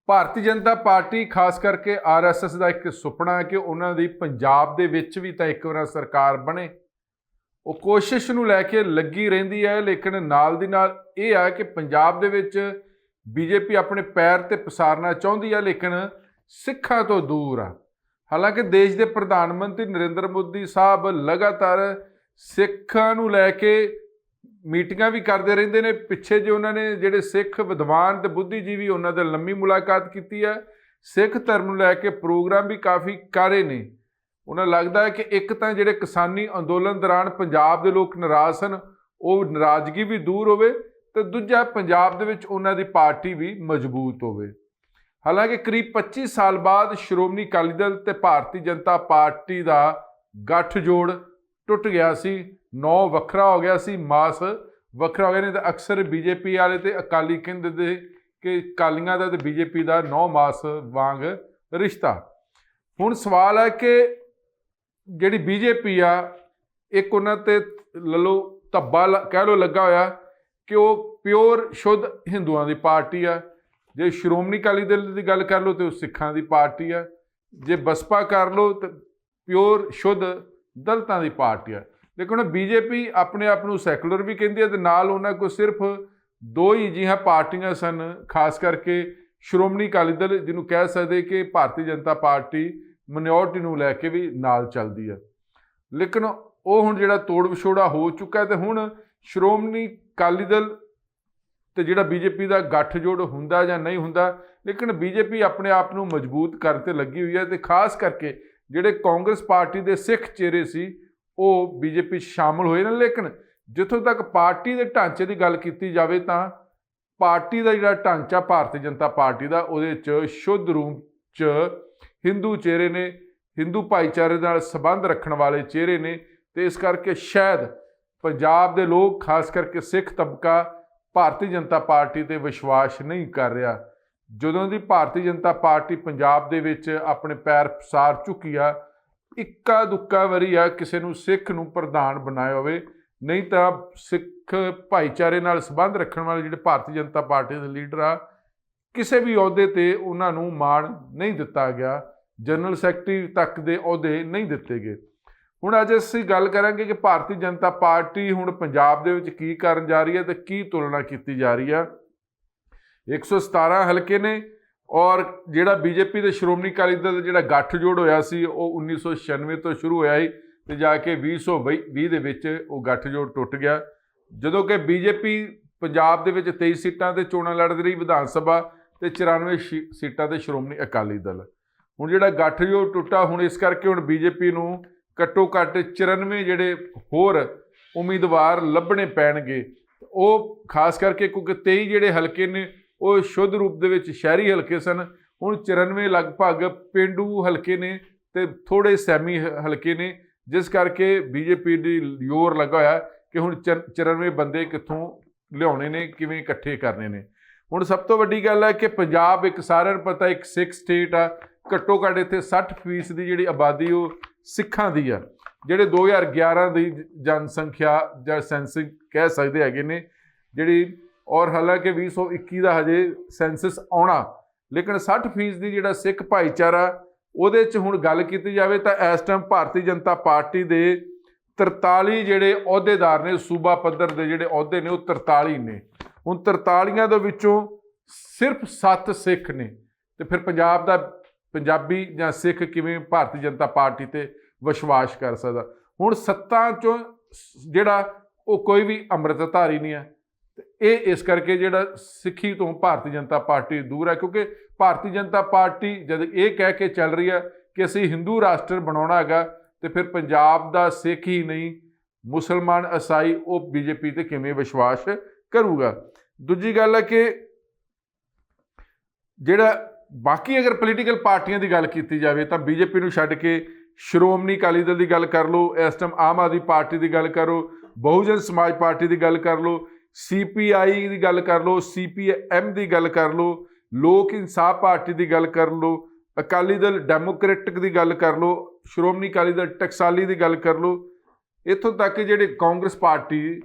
Bharatiya Janata party ਖਾਸ ਕਰਕੇ RSS ਦਾ ਇੱਕ ਸੁਪਨਾ ਹੈ ਕਿ ਉਹਨਾਂ ਦੀ ਪੰਜਾਬ ਦੇ ਵਿੱਚ ਵੀ ਤਾਂ ਇੱਕ ਵਾਰ ਸਰਕਾਰ ਬਣੇ। ਉਹ ਕੋਸ਼ਿਸ਼ ਨੂੰ ਲੈ ਕੇ ਲੱਗੀ ਰਹਿੰਦੀ ਹੈ, ਲੇਕਿਨ ਨਾਲ ਦੀ ਨਾਲ ਇਹ ਆ ਕਿ ਪੰਜਾਬ ਦੇ ਵਿੱਚ ਬੀਜੇਪੀ ਆਪਣੇ ਪੈਰ ਤੇ ਪਸਾਰਨਾ ਚਾਹੁੰਦੀ ਹੈ, ਲੇਕਿਨ ਸਿੱਖਾਂ ਤੋਂ ਦੂਰ ਆ। ਹਾਲਾਂਕਿ ਦੇਸ਼ ਦੇ ਪ੍ਰਧਾਨ ਮੰਤਰੀ ਨਰਿੰਦਰ ਮੋਦੀ ਸਾਹਿਬ ਲਗਾਤਾਰ ਸਿੱਖਾਂ ਨੂੰ ਲੈ ਕੇ ਮੀਟਿੰਗਾਂ ਵੀ ਕਰਦੇ ਰਹਿੰਦੇ ਨੇ। ਪਿੱਛੇ ਜੇ ਉਹਨਾਂ ਨੇ ਜਿਹੜੇ ਸਿੱਖ ਵਿਦਵਾਨ ਤੇ ਬੁੱਧੀਜੀਵੀ ਉਹਨਾਂ ਦੇ ਲੰਮੀ ਮੁਲਾਕਾਤ ਕੀਤੀ ਹੈ। ਸਿੱਖ ਧਰਮ ਨੂੰ ਲੈ ਕੇ ਪ੍ਰੋਗਰਾਮ ਵੀ ਕਾਫੀ ਕਾਰੇ ਨੇ। ਉਹਨਾਂ ਲੱਗਦਾ ਹੈ ਕਿ ਇੱਕ ਤਾਂ ਜਿਹੜੇ ਕਿਸਾਨੀ ਅੰਦੋਲਨ ਦੌਰਾਨ ਪੰਜਾਬ ਦੇ ਲੋਕ ਨਾਰਾਜ਼ ਸਨ, ਉਹ ਨਾਰਾਜ਼ਗੀ ਵੀ ਦੂਰ ਹੋਵੇ, ਤੇ ਦੂਜਾ ਪੰਜਾਬ ਦੇ ਵਿੱਚ ਉਹਨਾਂ ਦੀ ਪਾਰਟੀ ਵੀ ਮਜ਼ਬੂਤ ਹੋਵੇ। ਹਾਲਾਂਕਿ ਕਰੀਬ 25 ਸਾਲ ਬਾਅਦ ਸ਼੍ਰੋਮਣੀ ਅਕਾਲੀ ਦਲ ਤੇ ਭਾਰਤੀ ਜਨਤਾ ਪਾਰਟੀ ਦਾ ਗੱਠਜੋੜ ਟੁੱਟ ਗਿਆ ਸੀ। ਨੌ ਵੱਖਰਾ ਹੋ ਗਿਆ ਸੀ, ਮਾਸ ਵੱਖਰਾ ਹੋ ਗਿਆ। ਨਹੀਂ ਤਾਂ ਅਕਸਰ ਬੀਜੇਪੀ ਵਾਲੇ ਤੇ ਅਕਾਲੀ ਕਹਿੰਦੇ ਦੇ ਕਿ ਅਕਾਲੀਆਂ ਦਾ ਤੇ ਬੀਜੇਪੀ ਦਾ ਨੌ ਮਾਸ ਵਾਂਗ ਰਿਸ਼ਤਾ। ਹੁਣ ਸਵਾਲ ਹੈ ਕਿ ਜਿਹੜੀ ਬੀਜੇਪੀ ਆ, ਇੱਕ ਉਹਨਾਂ ਤੇ ਲੱਲੋ ਧੱਬਾ ਕਹਿ ਲਓ ਲੱਗਾ ਹੋਇਆ ਕਿ ਉਹ ਪਿਓਰ ਸ਼ੁੱਧ ਹਿੰਦੂਆਂ ਦੀ ਪਾਰਟੀ ਆ। ਜੇ ਸ਼੍ਰੋਮਣੀ ਅਕਾਲੀ ਦਲ ਦੀ ਗੱਲ ਕਰ ਲਓ ਤਾਂ ਉਹ ਸਿੱਖਾਂ ਦੀ ਪਾਰਟੀ ਆ। ਜੇ ਬਸਪਾ ਕਰ ਲਓ ਤਾਂ ਪਿਓਰ ਸ਼ੁੱਧ ਦਲਿਤਾਂ ਦੀ ਪਾਰਟੀ ਆ। ਲੇਕਿਨ ਬੀਜੇਪੀ ਆਪਣੇ ਆਪ ਨੂੰ ਸੈਕੂਲਰ ਵੀ ਕਹਿੰਦੀ ਹੈ, ਤੇ ਨਾਲ ਉਹਨਾਂ ਕੋਲ ਸਿਰਫ ਦੋ ਹੀ ਅਜਿਹੀਆਂ ਪਾਰਟੀਆਂ ਸਨ, ਖਾਸ ਕਰਕੇ ਸ਼੍ਰੋਮਣੀ ਅਕਾਲੀ ਦਲ, ਜਿਹਨੂੰ ਕਹਿ ਸਕਦੇ ਕਿ ਭਾਰਤੀ ਜਨਤਾ ਪਾਰਟੀ ਮਿਨੋਰਟੀ ਨੂੰ ਲੈ ਕੇ ਵੀ ਨਾਲ ਚੱਲਦੀ ਹੈ। ਲੇਕਿਨ ਉਹ ਹੁਣ ਜਿਹੜਾ ਤੋੜ ਵਿਛੋੜਾ ਹੋ ਚੁੱਕਾ, ਤੇ ਹੁਣ ਸ਼੍ਰੋਮਣੀ ਅਕਾਲੀ ਦਲ ਤੇ ਜਿਹੜਾ ਬੀਜੇਪੀ ਦਾ ਗੱਠਜੋੜ ਹੁੰਦਾ ਜਾਂ ਨਹੀਂ ਹੁੰਦਾ, ਲੇਕਿਨ ਬੀਜੇਪੀ ਆਪਣੇ ਆਪ ਨੂੰ ਮਜ਼ਬੂਤ ਕਰਨ ਤੇ ਲੱਗੀ ਹੋਈ ਹੈ। ਤੇ ਖਾਸ ਕਰਕੇ ਜਿਹੜੇ ਕਾਂਗਰਸ ਪਾਰਟੀ ਦੇ ਸਿੱਖ ਚਿਹਰੇ ਸੀ ਉਹ ਬੀਜੇਪੀ 'ਚ ਸ਼ਾਮਲ ਹੋਏ ਨੇ। ਲੇਕਿਨ ਜਿੱਥੋਂ ਤੱਕ ਪਾਰਟੀ ਦੇ ਢਾਂਚੇ ਦੀ ਗੱਲ ਕੀਤੀ ਜਾਵੇ ਤਾਂ ਪਾਰਟੀ ਦਾ ਜਿਹੜਾ ਢਾਂਚਾ ਭਾਰਤੀ ਜਨਤਾ ਪਾਰਟੀ ਦਾ, ਉਹਦੇ 'ਚ ਸ਼ੁੱਧ ਰੂਪ 'ਚ ਹਿੰਦੂ ਚਿਹਰੇ ਨੇ, ਹਿੰਦੂ ਭਾਈਚਾਰੇ ਨਾਲ ਸੰਬੰਧ ਰੱਖਣ ਵਾਲੇ ਚਿਹਰੇ ਨੇ। ਤੇ ਇਸ ਕਰਕੇ ਸ਼ਾਇਦ ਪੰਜਾਬ ਦੇ ਲੋਕ, ਖਾਸ ਕਰਕੇ ਸਿੱਖ ਤਬਕਾ, ਭਾਰਤੀ ਜਨਤਾ ਪਾਰਟੀ 'ਤੇ ਵਿਸ਼ਵਾਸ ਨਹੀਂ ਕਰ ਰਿਹਾ। ਜਦੋਂ ਦੀ ਭਾਰਤੀ ਜਨਤਾ ਪਾਰਟੀ ਪੰਜਾਬ ਦੇ ਵਿੱਚ ਆਪਣੇ ਪੈਰ ਪਸਾਰ ਚੁੱਕੀ ਆ, ਇੱਕਾ ਦੁੱਕਾ ਵਾਰੀ ਆ ਕਿਸੇ ਨੂੰ ਸਿੱਖ ਨੂੰ ਪ੍ਰਧਾਨ ਬਣਾਇਆ ਹੋਵੇ, ਨਹੀਂ ਤਾਂ ਸਿੱਖ ਭਾਈਚਾਰੇ ਨਾਲ ਸੰਬੰਧ ਰੱਖਣ ਵਾਲੇ ਜਿਹੜੇ ਭਾਰਤੀ ਜਨਤਾ ਪਾਰਟੀ ਦੇ ਲੀਡਰ ਆ, ਕਿਸੇ ਵੀ ਅਹੁਦੇ 'ਤੇ ਉਹਨਾਂ ਨੂੰ ਮਾਣ ਨਹੀਂ ਦਿੱਤਾ ਗਿਆ। ਜਨਰਲ ਸੈਕਟਰੀ ਤੱਕ ਦੇ ਅਹੁਦੇ ਨਹੀਂ ਦਿੱਤੇ ਗਏ। ਹੁਣ ਅੱਜ ਅਸੀਂ ਗੱਲ ਕਰਾਂਗੇ ਕਿ ਭਾਰਤੀ ਜਨਤਾ ਪਾਰਟੀ ਹੁਣ ਪੰਜਾਬ ਦੇ ਵਿੱਚ ਕੀ ਕਰਨ ਜਾ ਰਹੀ ਹੈ ਤੇ ਕੀ ਤੁਲਨਾ ਕੀਤੀ ਜਾ ਰਹੀ ਹੈ। 117 ਹਲਕੇ ਨੇ, ਔਰ ਜਿਹੜਾ ਬੀਜੇਪੀ ਤੇ ਸ਼੍ਰੋਮਣੀ ਅਕਾਲੀ ਦਲ ਦਾ ਜਿਹੜਾ ਗੱਠਜੋੜ ਹੋਇਆ ਸੀ ਉਹ 1996 ਤੋਂ ਸ਼ੁਰੂ ਹੋਇਆ ਸੀ, ਤੇ ਜਾ ਕੇ 2020 ਦੇ ਵਿੱਚ ਉਹ ਗੱਠਜੋੜ ਟੁੱਟ ਗਿਆ। ਜਦੋਂ ਕਿ ਬੀਜੇਪੀ ਪੰਜਾਬ ਦੇ ਵਿੱਚ 23 ਸੀਟਾਂ 'ਤੇ ਚੋਣਾਂ ਲੜਦੀ ਰਹੀ ਵਿਧਾਨ ਸਭਾ, ਤੇ 94 ਸੀਟਾਂ 'ਤੇ ਸ਼੍ਰੋਮਣੀ ਅਕਾਲੀ ਦਲ। ਹੁਣ ਜਿਹੜਾ ਗੱਠਜੋੜ ਟੁੱਟਾ, ਹੁਣ ਇਸ ਕਰਕੇ ਹੁਣ ਬੀਜੇਪੀ ਨੂੰ ਘੱਟੋ ਘੱਟ 94 ਜਿਹੜੇ ਹੋਰ ਉਮੀਦਵਾਰ ਲੱਭਣੇ ਪੈਣਗੇ। ਉਹ ਖਾਸ ਕਰਕੇ ਕਿਉਂਕਿ 23 ਜਿਹੜੇ ਹਲਕੇ ਨੇ ਉਹ ਸ਼ੁੱਧ ਰੂਪ ਦੇ ਵਿੱਚ ਸ਼ਹਿਰੀ ਹਲਕੇ ਸਨ, ਹੁਣ 94 ਲਗਭਗ ਪੇਂਡੂ ਹਲਕੇ ਨੇ ਤੇ ਥੋੜ੍ਹੇ ਸੈਮੀ ਹਲਕੇ ਨੇ, ਜਿਸ ਕਰਕੇ ਬੀਜੇਪੀ ਦੀ ਜ਼ੋਰ ਲੱਗਾ ਹੋਇਆ ਕਿ ਹੁਣ 94 ਬੰਦੇ ਕਿੱਥੋਂ ਲਿਆਉਣੇ ਨੇ, ਕਿਵੇਂ ਇਕੱਠੇ ਕਰਨੇ ਨੇ। ਹੁਣ ਸਭ ਤੋਂ ਵੱਡੀ ਗੱਲ ਹੈ ਕਿ ਪੰਜਾਬ ਇੱਕ ਸਾਰਿਆਂ ਨੂੰ ਪਤਾ ਇੱਕ ਸਿੱਖ ਸਟੇਟ ਆ। ਘੱਟੋ ਘੱਟ ਇੱਥੇ 60% ਦੀ ਜਿਹੜੀ ਆਬਾਦੀ ਉਹ ਸਿੱਖਾਂ ਦੀ ਆ। ਜਿਹੜੇ 2011 ਦੀ ਜਨਸੰਖਿਆ ਜਾਂ ਸੈਂਸਿੰਗ ਕਹਿ ਸਕਦੇ ਹੈਗੇ ਨੇ ਜਿਹੜੀ, ਔਰ ਹਾਲਾਂਕਿ 2021 ਦਾ ਹਜੇ ਸੈਂਸਸ ਆਉਣਾ, ਲੇਕਿਨ 60% ਦੀ ਜਿਹੜਾ ਸਿੱਖ ਭਾਈਚਾਰਾ ਉਹਦੇ 'ਚ ਹੁਣ ਗੱਲ ਕੀਤੀ ਜਾਵੇ ਤਾਂ ਇਸ ਟਾਈਮ ਭਾਰਤੀ ਜਨਤਾ ਪਾਰਟੀ ਦੇ 43 ਜਿਹੜੇ ਅਹੁਦੇਦਾਰ ਨੇ, ਸੂਬਾ ਪੱਧਰ ਦੇ ਜਿਹੜੇ ਅਹੁਦੇ ਨੇ ਉਹ 43 ਨੇ। ਹੁਣ 43 ਦੇ ਵਿੱਚੋਂ ਸਿਰਫ 7 ਸਿੱਖ ਨੇ, ਤੇ ਫਿਰ ਪੰਜਾਬ ਦਾ ਪੰਜਾਬੀ ਜਾਂ ਸਿੱਖ ਕਿਵੇਂ ਭਾਰਤੀ ਜਨਤਾ ਪਾਰਟੀ 'ਤੇ ਵਿਸ਼ਵਾਸ ਕਰ ਸਕਦਾ। ਹੁਣ 7 'ਚੋਂ ਜਿਹੜਾ ਉਹ ਕੋਈ ਵੀ ਅੰਮ੍ਰਿਤਧਾਰੀ ਨਹੀਂ ਹੈ, ਤੇ ਇਹ ਇਸ ਕਰਕੇ ਜਿਹੜਾ ਸਿੱਖੀ ਤੋਂ ਭਾਰਤੀ ਜਨਤਾ ਪਾਰਟੀ ਦੂਰ ਹੈ। ਕਿਉਂਕਿ ਭਾਰਤੀ ਜਨਤਾ ਪਾਰਟੀ ਜਦ ਇਹ ਕਹਿ ਕੇ ਚੱਲ ਰਹੀ ਹੈ ਕਿ ਅਸੀਂ ਹਿੰਦੂ ਰਾਸ਼ਟਰ ਬਣਾਉਣਾ ਹੈਗਾ, ਤੇ ਫਿਰ ਪੰਜਾਬ ਦਾ ਸਿੱਖ ਹੀ ਨਹੀਂ, ਮੁਸਲਮਾਨ, ਈਸਾਈ, ਉਹ ਬੀਜੇਪੀ 'ਤੇ ਕਿਵੇਂ ਵਿਸ਼ਵਾਸ ਕਰੂਗਾ। ਦੂਜੀ ਗੱਲ ਹੈ ਕਿ ਜਿਹੜਾ ਬਾਕੀ ਅਗਰ ਪੋਲੀਟੀਕਲ ਪਾਰਟੀਆਂ ਦੀ ਗੱਲ ਕੀਤੀ ਜਾਵੇ ਤਾਂ ਬੀਜੇਪੀ ਨੂੰ ਛੱਡ ਕੇ ਸ਼੍ਰੋਮਣੀ ਅਕਾਲੀ ਦਲ ਦੀ ਗੱਲ ਕਰ ਲਓ, ਇਸ ਟਾਈਮ ਆਮ ਆਦਮੀ ਪਾਰਟੀ ਦੀ ਗੱਲ ਕਰੋ, ਬਹੁਜਨ ਸਮਾਜ ਪਾਰਟੀ ਦੀ ਗੱਲ ਕਰ ਲਓ, CPI ਦੀ ਗੱਲ ਕਰ ਲਓ, CPM ਦੀ ਗੱਲ ਕਰ ਲਓ, ਲੋਕ ਇਨਸਾਫ ਪਾਰਟੀ ਦੀ ਗੱਲ ਕਰ ਲਓ, ਅਕਾਲੀ ਦਲ ਡੈਮੋਕ੍ਰੈਟਿਕ ਦੀ ਗੱਲ ਕਰ ਲਓ, ਸ਼੍ਰੋਮਣੀ ਅਕਾਲੀ ਦਲ ਟਕਸਾਲੀ ਦੀ ਗੱਲ ਕਰ ਲਓ, ਇੱਥੋਂ ਤੱਕ ਜਿਹੜੇ ਕਾਂਗਰਸ ਪਾਰਟੀ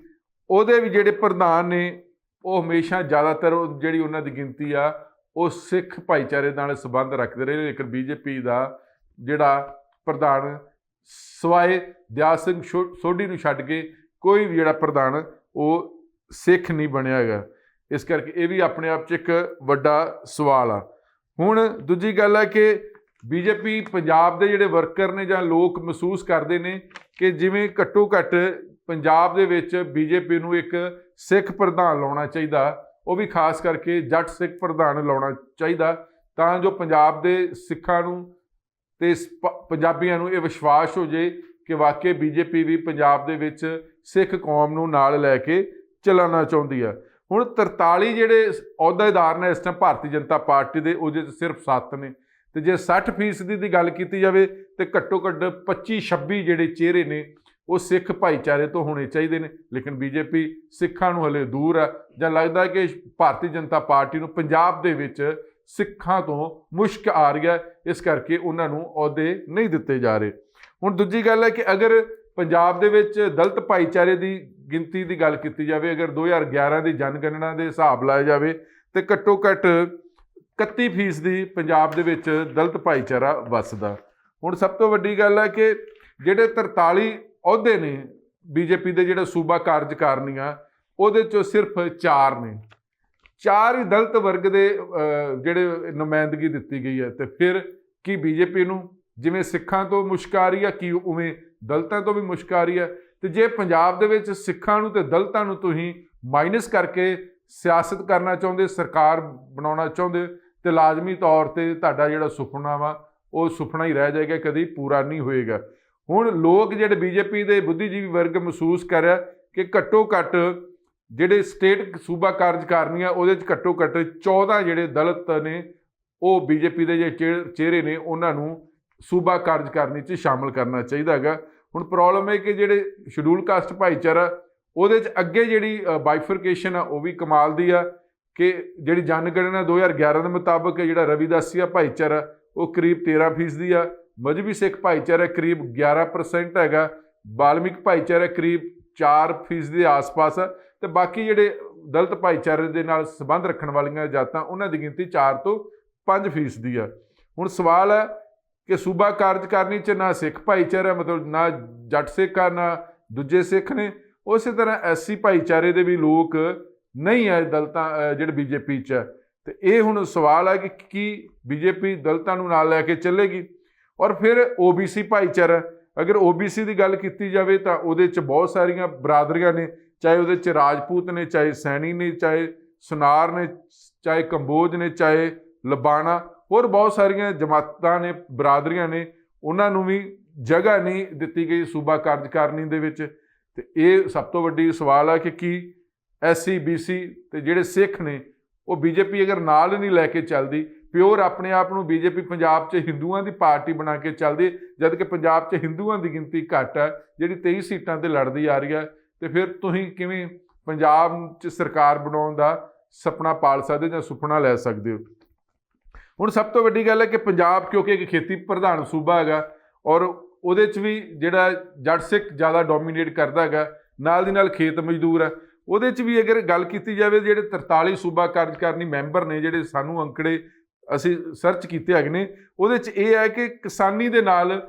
ਉਹਦੇ ਵੀ ਜਿਹੜੇ ਪ੍ਰਧਾਨ ਨੇ ਉਹ ਹਮੇਸ਼ਾ ਜ਼ਿਆਦਾਤਰ ਜਿਹੜੀ ਉਹਨਾਂ ਦੀ ਗਿਣਤੀ ਆ ਉਹ ਸਿੱਖ ਭਾਈਚਾਰੇ ਨਾਲ ਸੰਬੰਧ ਰੱਖਦੇ ਰਹੇ, ਲੇਕਿਨ ਬੀਜੇਪੀ ਦਾ ਜਿਹੜਾ ਪ੍ਰਧਾਨ ਸਵਾਏ ਦਿਆਲ ਸਿੰਘ ਸੋਢੀ ਨੂੰ ਛੱਡ ਕੇ ਕੋਈ ਵੀ ਜਿਹੜਾ ਪ੍ਰਧਾਨ ਉਹ ਸਿੱਖ ਨਹੀਂ ਬਣਿਆ ਹੈਗਾ। ਇਸ ਕਰਕੇ ਇਹ ਵੀ ਆਪਣੇ ਆਪ 'ਚ ਇੱਕ ਵੱਡਾ ਸਵਾਲ ਆ। ਹੁਣ ਦੂਜੀ ਗੱਲ ਹੈ ਕਿ ਬੀਜੇਪੀ ਪੰਜਾਬ ਦੇ ਜਿਹੜੇ ਵਰਕਰ ਨੇ ਜਾਂ ਲੋਕ ਮਹਿਸੂਸ ਕਰਦੇ ਨੇ ਕਿ ਜਿਵੇਂ ਘੱਟੋ ਘੱਟ ਪੰਜਾਬ ਦੇ ਵਿੱਚ ਬੀਜੇਪੀ ਨੂੰ ਇੱਕ ਸਿੱਖ ਪ੍ਰਧਾਨ ਲਾਉਣਾ ਚਾਹੀਦਾ, ਉਹ ਵੀ ਖਾਸ ਕਰਕੇ ਜੱਟ ਸਿੱਖ ਪ੍ਰਧਾਨ ਲਾਉਣਾ ਚਾਹੀਦਾ, ਤਾਂ ਜੋ ਪੰਜਾਬ ਦੇ ਸਿੱਖਾਂ ਨੂੰ ਤੇ ਪੰਜਾਬੀਆਂ ਨੂੰ ਇਹ ਵਿਸ਼ਵਾਸ ਹੋ ਜੇ ਕਿ ਵਾਕਈ ਬੀਜੇਪੀ ਵੀ ਪੰਜਾਬ ਦੇ ਵਿੱਚ ਸਿੱਖ ਕੌਮ ਨੂੰ ਨਾਲ ਲੈ ਕੇ ਚੱਲਣਾ ਚਾਹੁੰਦੀ ਆ। ਹੁਣ 43 ਜਿਹੜੇ ਅਹੁਦੇਦਾਰ ਨੇ ਇਸ ਟਾਈਮ ਭਾਰਤੀ ਜਨਤਾ ਪਾਰਟੀ ਦੇ, ਉਹਦੇ 'ਚ ਸਿਰਫ 7 ਨੇ, ਤੇ ਜੇ 60% ਦੀ ਗੱਲ ਕੀਤੀ ਜਾਵੇ ਤੇ ਘੱਟੋ ਘੱਟ 25-26 ਜਿਹੜੇ ਚਿਹਰੇ ਨੇ ਉਹ ਸਿੱਖ ਭਾਈਚਾਰੇ ਤੋਂ ਹੋਣੇ ਚਾਹੀਦੇ ਨੇ। ਲੇਕਿਨ ਬੀਜੇਪੀ ਸਿੱਖਾਂ ਨੂੰ ਹਲੇ ਦੂਰ ਆ, ਜਾਂ ਲੱਗਦਾ ਕਿ ਭਾਰਤੀ ਜਨਤਾ ਪਾਰਟੀ ਨੂੰ ਪੰਜਾਬ ਦੇ ਵਿੱਚ ਸਿੱਖਾਂ ਤੋਂ ਮੁਸ਼ਕ ਆ ਰਹੀ ਹੈ, ਇਸ ਕਰਕੇ ਉਹਨਾਂ ਨੂੰ ਅਹੁਦੇ ਨਹੀਂ ਦਿੱਤੇ ਜਾ ਰਹੇ। ਹੁਣ ਦੂਜੀ ਗੱਲ ਹੈ ਕਿ ਅਗਰ ਪੰਜਾਬ ਦੇ ਵਿੱਚ ਦਲਿਤ ਭਾਈਚਾਰੇ ਦੀ ਗਿਣਤੀ ਦੀ ਗੱਲ ਕੀਤੀ ਜਾਵੇ, ਅਗਰ 2011 ਦੀ ਜਨਗਣਨਾ ਦੇ ਹਿਸਾਬ ਲਾਇਆ ਜਾਵੇ ਤੇ ਘੱਟੋ ਘੱਟ 31% ਪੰਜਾਬ ਦੇ ਵਿੱਚ ਦਲਿਤ ਭਾਈਚਾਰਾ ਵੱਸਦਾ। ਹੁਣ ਸਭ ਤੋਂ ਵੱਡੀ ਗੱਲ ਹੈ ਕਿ ਜਿਹੜੇ 43 ਅਹੁਦੇ ਨੇ ਬੀਜੇਪੀ ਦੇ ਜਿਹੜੇ ਸੂਬਾ ਕਾਰਜਕਾਰਨੀ ਆ, ਉਹਦੇ 'ਚੋਂ ਸਿਰਫ 4 ਨੇ, 4 ਹੀ ਦਲਿਤ ਵਰਗ ਦੇ ਜਿਹੜੇ ਨੁਮਾਇੰਦਗੀ ਦਿੱਤੀ ਗਈ ਹੈ। ਤੇ ਫਿਰ ਕੀ ਬੀਜੇਪੀ ਨੂੰ ਜਿਵੇਂ ਸਿੱਖਾਂ ਤੋਂ ਮੁਸ਼ਕ ਆ ਰਹੀ ਆ, ਕੀ ਉਵੇਂ ਦਲਿਤਾਂ ਤੋਂ ਵੀ ਮੁਸ਼ਕ ਆ ਰਹੀ ਹੈ? ਤੇ ਜੇ ਪੰਜਾਬ ਦੇ ਵਿੱਚ ਸਿੱਖਾਂ ਨੂੰ ਤੇ ਦਲਿਤਾਂ ਨੂੰ ਤੁਸੀਂ ਮਾਈਨਸ ਕਰਕੇ ਸਿਆਸਤ ਕਰਨਾ ਚਾਹੁੰਦੇ, ਸਰਕਾਰ ਬਣਾਉਣਾ ਚਾਹੁੰਦੇ, ਤੇ ਲਾਜ਼ਮੀ ਤੌਰ ਤੇ ਤੁਹਾਡਾ ਜਿਹੜਾ ਸੁਪਨਾ ਵਾ ਉਹ ਸੁਪਨਾ ਹੀ ਰਹਿ ਜਾਏਗਾ, ਕਦੀ ਪੂਰਾ ਨਹੀਂ ਹੋਏਗਾ। ਹੁਣ ਲੋਕ ਜਿਹੜੇ ਬੀਜੇਪੀ ਦੇ ਬੁੱਧੀਜੀਵੀ ਵਰਗ ਮਹਿਸੂਸ ਕਰ ਰਿਹਾ ਕਿ ਘੱਟੋ ਘੱਟ ਜਿਹੜੇ ਸਟੇਟ ਸੂਬਾ ਕਾਰਜਕਾਰਨੀ ਆ, ਉਹਦੇ 'ਚ ਘੱਟੋ ਘੱਟ 14 ਜਿਹੜੇ ਦਲਿਤ ਨੇ, ਉਹ ਬੀਜੇਪੀ ਦੇ ਜਿਹੜੇ ਚਿਹਰੇ ਨੇ ਉਹਨਾਂ ਨੂੰ ਸੂਬਾ ਕਾਰਜਕਾਰਨੀ 'ਚ ਸ਼ਾਮਲ ਕਰਨਾ ਚਾਹੀਦਾ ਹੈਗਾ। ਹੁਣ ਪ੍ਰੋਬਲਮ ਹੈ ਕਿ ਜਿਹੜੇ ਸ਼ਡਿਊਲ ਕਾਸਟ ਭਾਈਚਾਰਾ, ਉਹਦੇ 'ਚ ਅੱਗੇ ਜਿਹੜੀ ਬਾਈਫਰਕੇਸ਼ਨ ਆ ਉਹ ਵੀ ਕਮਾਲ ਦੀ ਆ ਕਿ ਜਿਹੜੀ ਜਨਗਣਨਾ 2011 ਦੇ ਮੁਤਾਬਕ ਜਿਹੜਾ ਰਵਿਦਾਸੀਆ ਭਾਈਚਾਰਾ ਉਹ ਕਰੀਬ 13% ਆ, ਮਜ਼੍ਹਬੀ ਸਿੱਖ ਭਾਈਚਾਰਾ ਕਰੀਬ 11% ਹੈਗਾ, ਬਾਲਮਿਕ ਭਾਈਚਾਰਾ ਕਰੀਬ 4% ਦੇ ਆਸ-ਪਾਸ ਆ, ਤੇ ਬਾਕੀ ਜਿਹੜੇ ਦਲਿਤ ਭਾਈਚਾਰੇ ਦੇ ਨਾਲ ਸੰਬੰਧ ਰੱਖਣ ਵਾਲੀਆਂ ਜਾਤਾਂ ਉਹਨਾਂ ਦੀ ਗਿਣਤੀ 4 ਤੋਂ 5% ਆ। ਹੁਣ ਸਵਾਲ ਹੈ ਕਿ ਸੂਬਾ ਕਾਰਜਕਾਰਨੀ 'ਚ ਨਾ ਸਿੱਖ ਭਾਈਚਾਰਾ, ਮਤਲਬ ਨਾ ਜੱਟ ਸਿੱਖ ਆ ਨਾ ਦੂਜੇ ਸਿੱਖ ਨੇ, ਉਸੇ ਤਰ੍ਹਾਂ ਐਸਸੀ ਭਾਈਚਾਰੇ ਦੇ ਵੀ ਲੋਕ ਨਹੀਂ ਹੈ ਦਲਿਤਾਂ ਜਿਹੜੇ ਬੀਜੇਪੀ 'ਚ ਹੈ। ਤੇ ਇਹ ਹੁਣ ਸਵਾਲ ਹੈ ਕਿ ਕੀ ਬੀਜੇਪੀ ਦਲਿਤਾਂ ਨੂੰ ਨਾਲ ਲੈ ਕੇ ਚੱਲੇਗੀ? ਔਰ ਫਿਰ OBC ਭਾਈਚਾਰਾ, ਅਗਰ OBC ਦੀ ਗੱਲ ਕੀਤੀ ਜਾਵੇ ਤਾਂ ਉਹਦੇ 'ਚ ਬਹੁਤ ਸਾਰੀਆਂ ਬਰਾਦਰੀਆਂ ਨੇ, ਚਾਹੇ ਉਹਦੇ 'ਚ ਰਾਜਪੂਤ ਨੇ, ਚਾਹੇ ਸੈਣੀ ਨੇ, ਚਾਹੇ ਸੁਨਾਰ ਨੇ, ਚਾਹੇ ਕੰਬੋਜ ਨੇ, ਚਾਹੇ ਲਬਾਣਾ, ਹੋਰ ਬਹੁਤ ਸਾਰੀਆਂ ਜਮਾਤਾਂ ਨੇ, ਬਰਾਦਰੀਆਂ ਨੇ, ਉਹਨਾਂ ਨੂੰ ਵੀ ਜਗ੍ਹਾ ਨਹੀਂ ਦਿੱਤੀ ਗਈ ਸੂਬਾ ਕਾਰਜਕਾਰਨੀ ਦੇ ਵਿੱਚ। ਤੇ ਇਹ ਸਭ ਤੋਂ ਵੱਡੀ ਸਵਾਲ ਹੈ ਕਿ ਕੀ SC BC ਤੇ ਜਿਹੜੇ ਸਿੱਖ ਨੇ ਉਹ ਬੀਜੇਪੀ ਅਗਰ ਨਾਲ ਨਹੀਂ ਲੈ ਕੇ ਚੱਲਦੀ, ਪਿਓਰ ਆਪਣੇ ਆਪ ਨੂੰ ਬੀਜੇਪੀ ਪੰਜਾਬ 'ਚ ਹਿੰਦੂਆਂ ਦੀ ਪਾਰਟੀ ਬਣਾ ਕੇ ਚੱਲਦੀ, ਜਦ ਕਿ ਪੰਜਾਬ 'ਚ ਹਿੰਦੂਆਂ ਦੀ ਗਿਣਤੀ ਘੱਟ ਹੈ, ਜਿਹੜੀ 23 ਸੀਟਾਂ ਤੇ ਲੜਦੀ ਆ ਰਹੀ ਹੈ, ਤੇ ਫਿਰ ਤੁਸੀਂ ਕਿਵੇਂ ਪੰਜਾਬ 'ਚ ਸਰਕਾਰ ਬਣਾਉਣ ਦਾ ਸੁਪਨਾ ਪਾਲ ਸਕਦੇ ਜਾਂ ਸੁਪਨਾ ਲੈ ਸਕਦੇ ਹੋ? ਹੁਣ ਸਭ ਤੋਂ ਵੱਡੀ ਗੱਲ ਹੈ ਕਿ ਪੰਜਾਬ ਕਿਉਂਕਿ ਇੱਕ ਖੇਤੀ ਪ੍ਰਧਾਨ ਸੂਬਾ ਹੈਗਾ, ਔਰ ਉਹਦੇ 'ਚ ਵੀ ਜਿਹੜਾ ਜੱਟ ਸਿੱਖ ਜ਼ਿਆਦਾ ਡੋਮੀਨੇਟ ਕਰਦਾ ਹੈਗਾ, ਨਾਲ ਦੀ ਨਾਲ ਖੇਤ ਮਜ਼ਦੂਰ ਹੈ। ਉਹਦੇ 'ਚ ਵੀ ਅਗਰ ਗੱਲ ਕੀਤੀ ਜਾਵੇ, ਜਿਹੜੇ 43 ਸੂਬਾ ਕਾਰਜਕਾਰਨੀ ਮੈਂਬਰ ਨੇ, ਜਿਹੜੇ ਸਾਨੂੰ ਅੰਕੜੇ ਅਸੀਂ ਸਰਚ ਕੀਤੇ ਹੈਗੇ ਨੇ, ਉਹਦੇ 'ਚ ਇਹ ਹੈ ਕਿ ਕਿਸਾਨੀ ਦੇ ਨਾਲ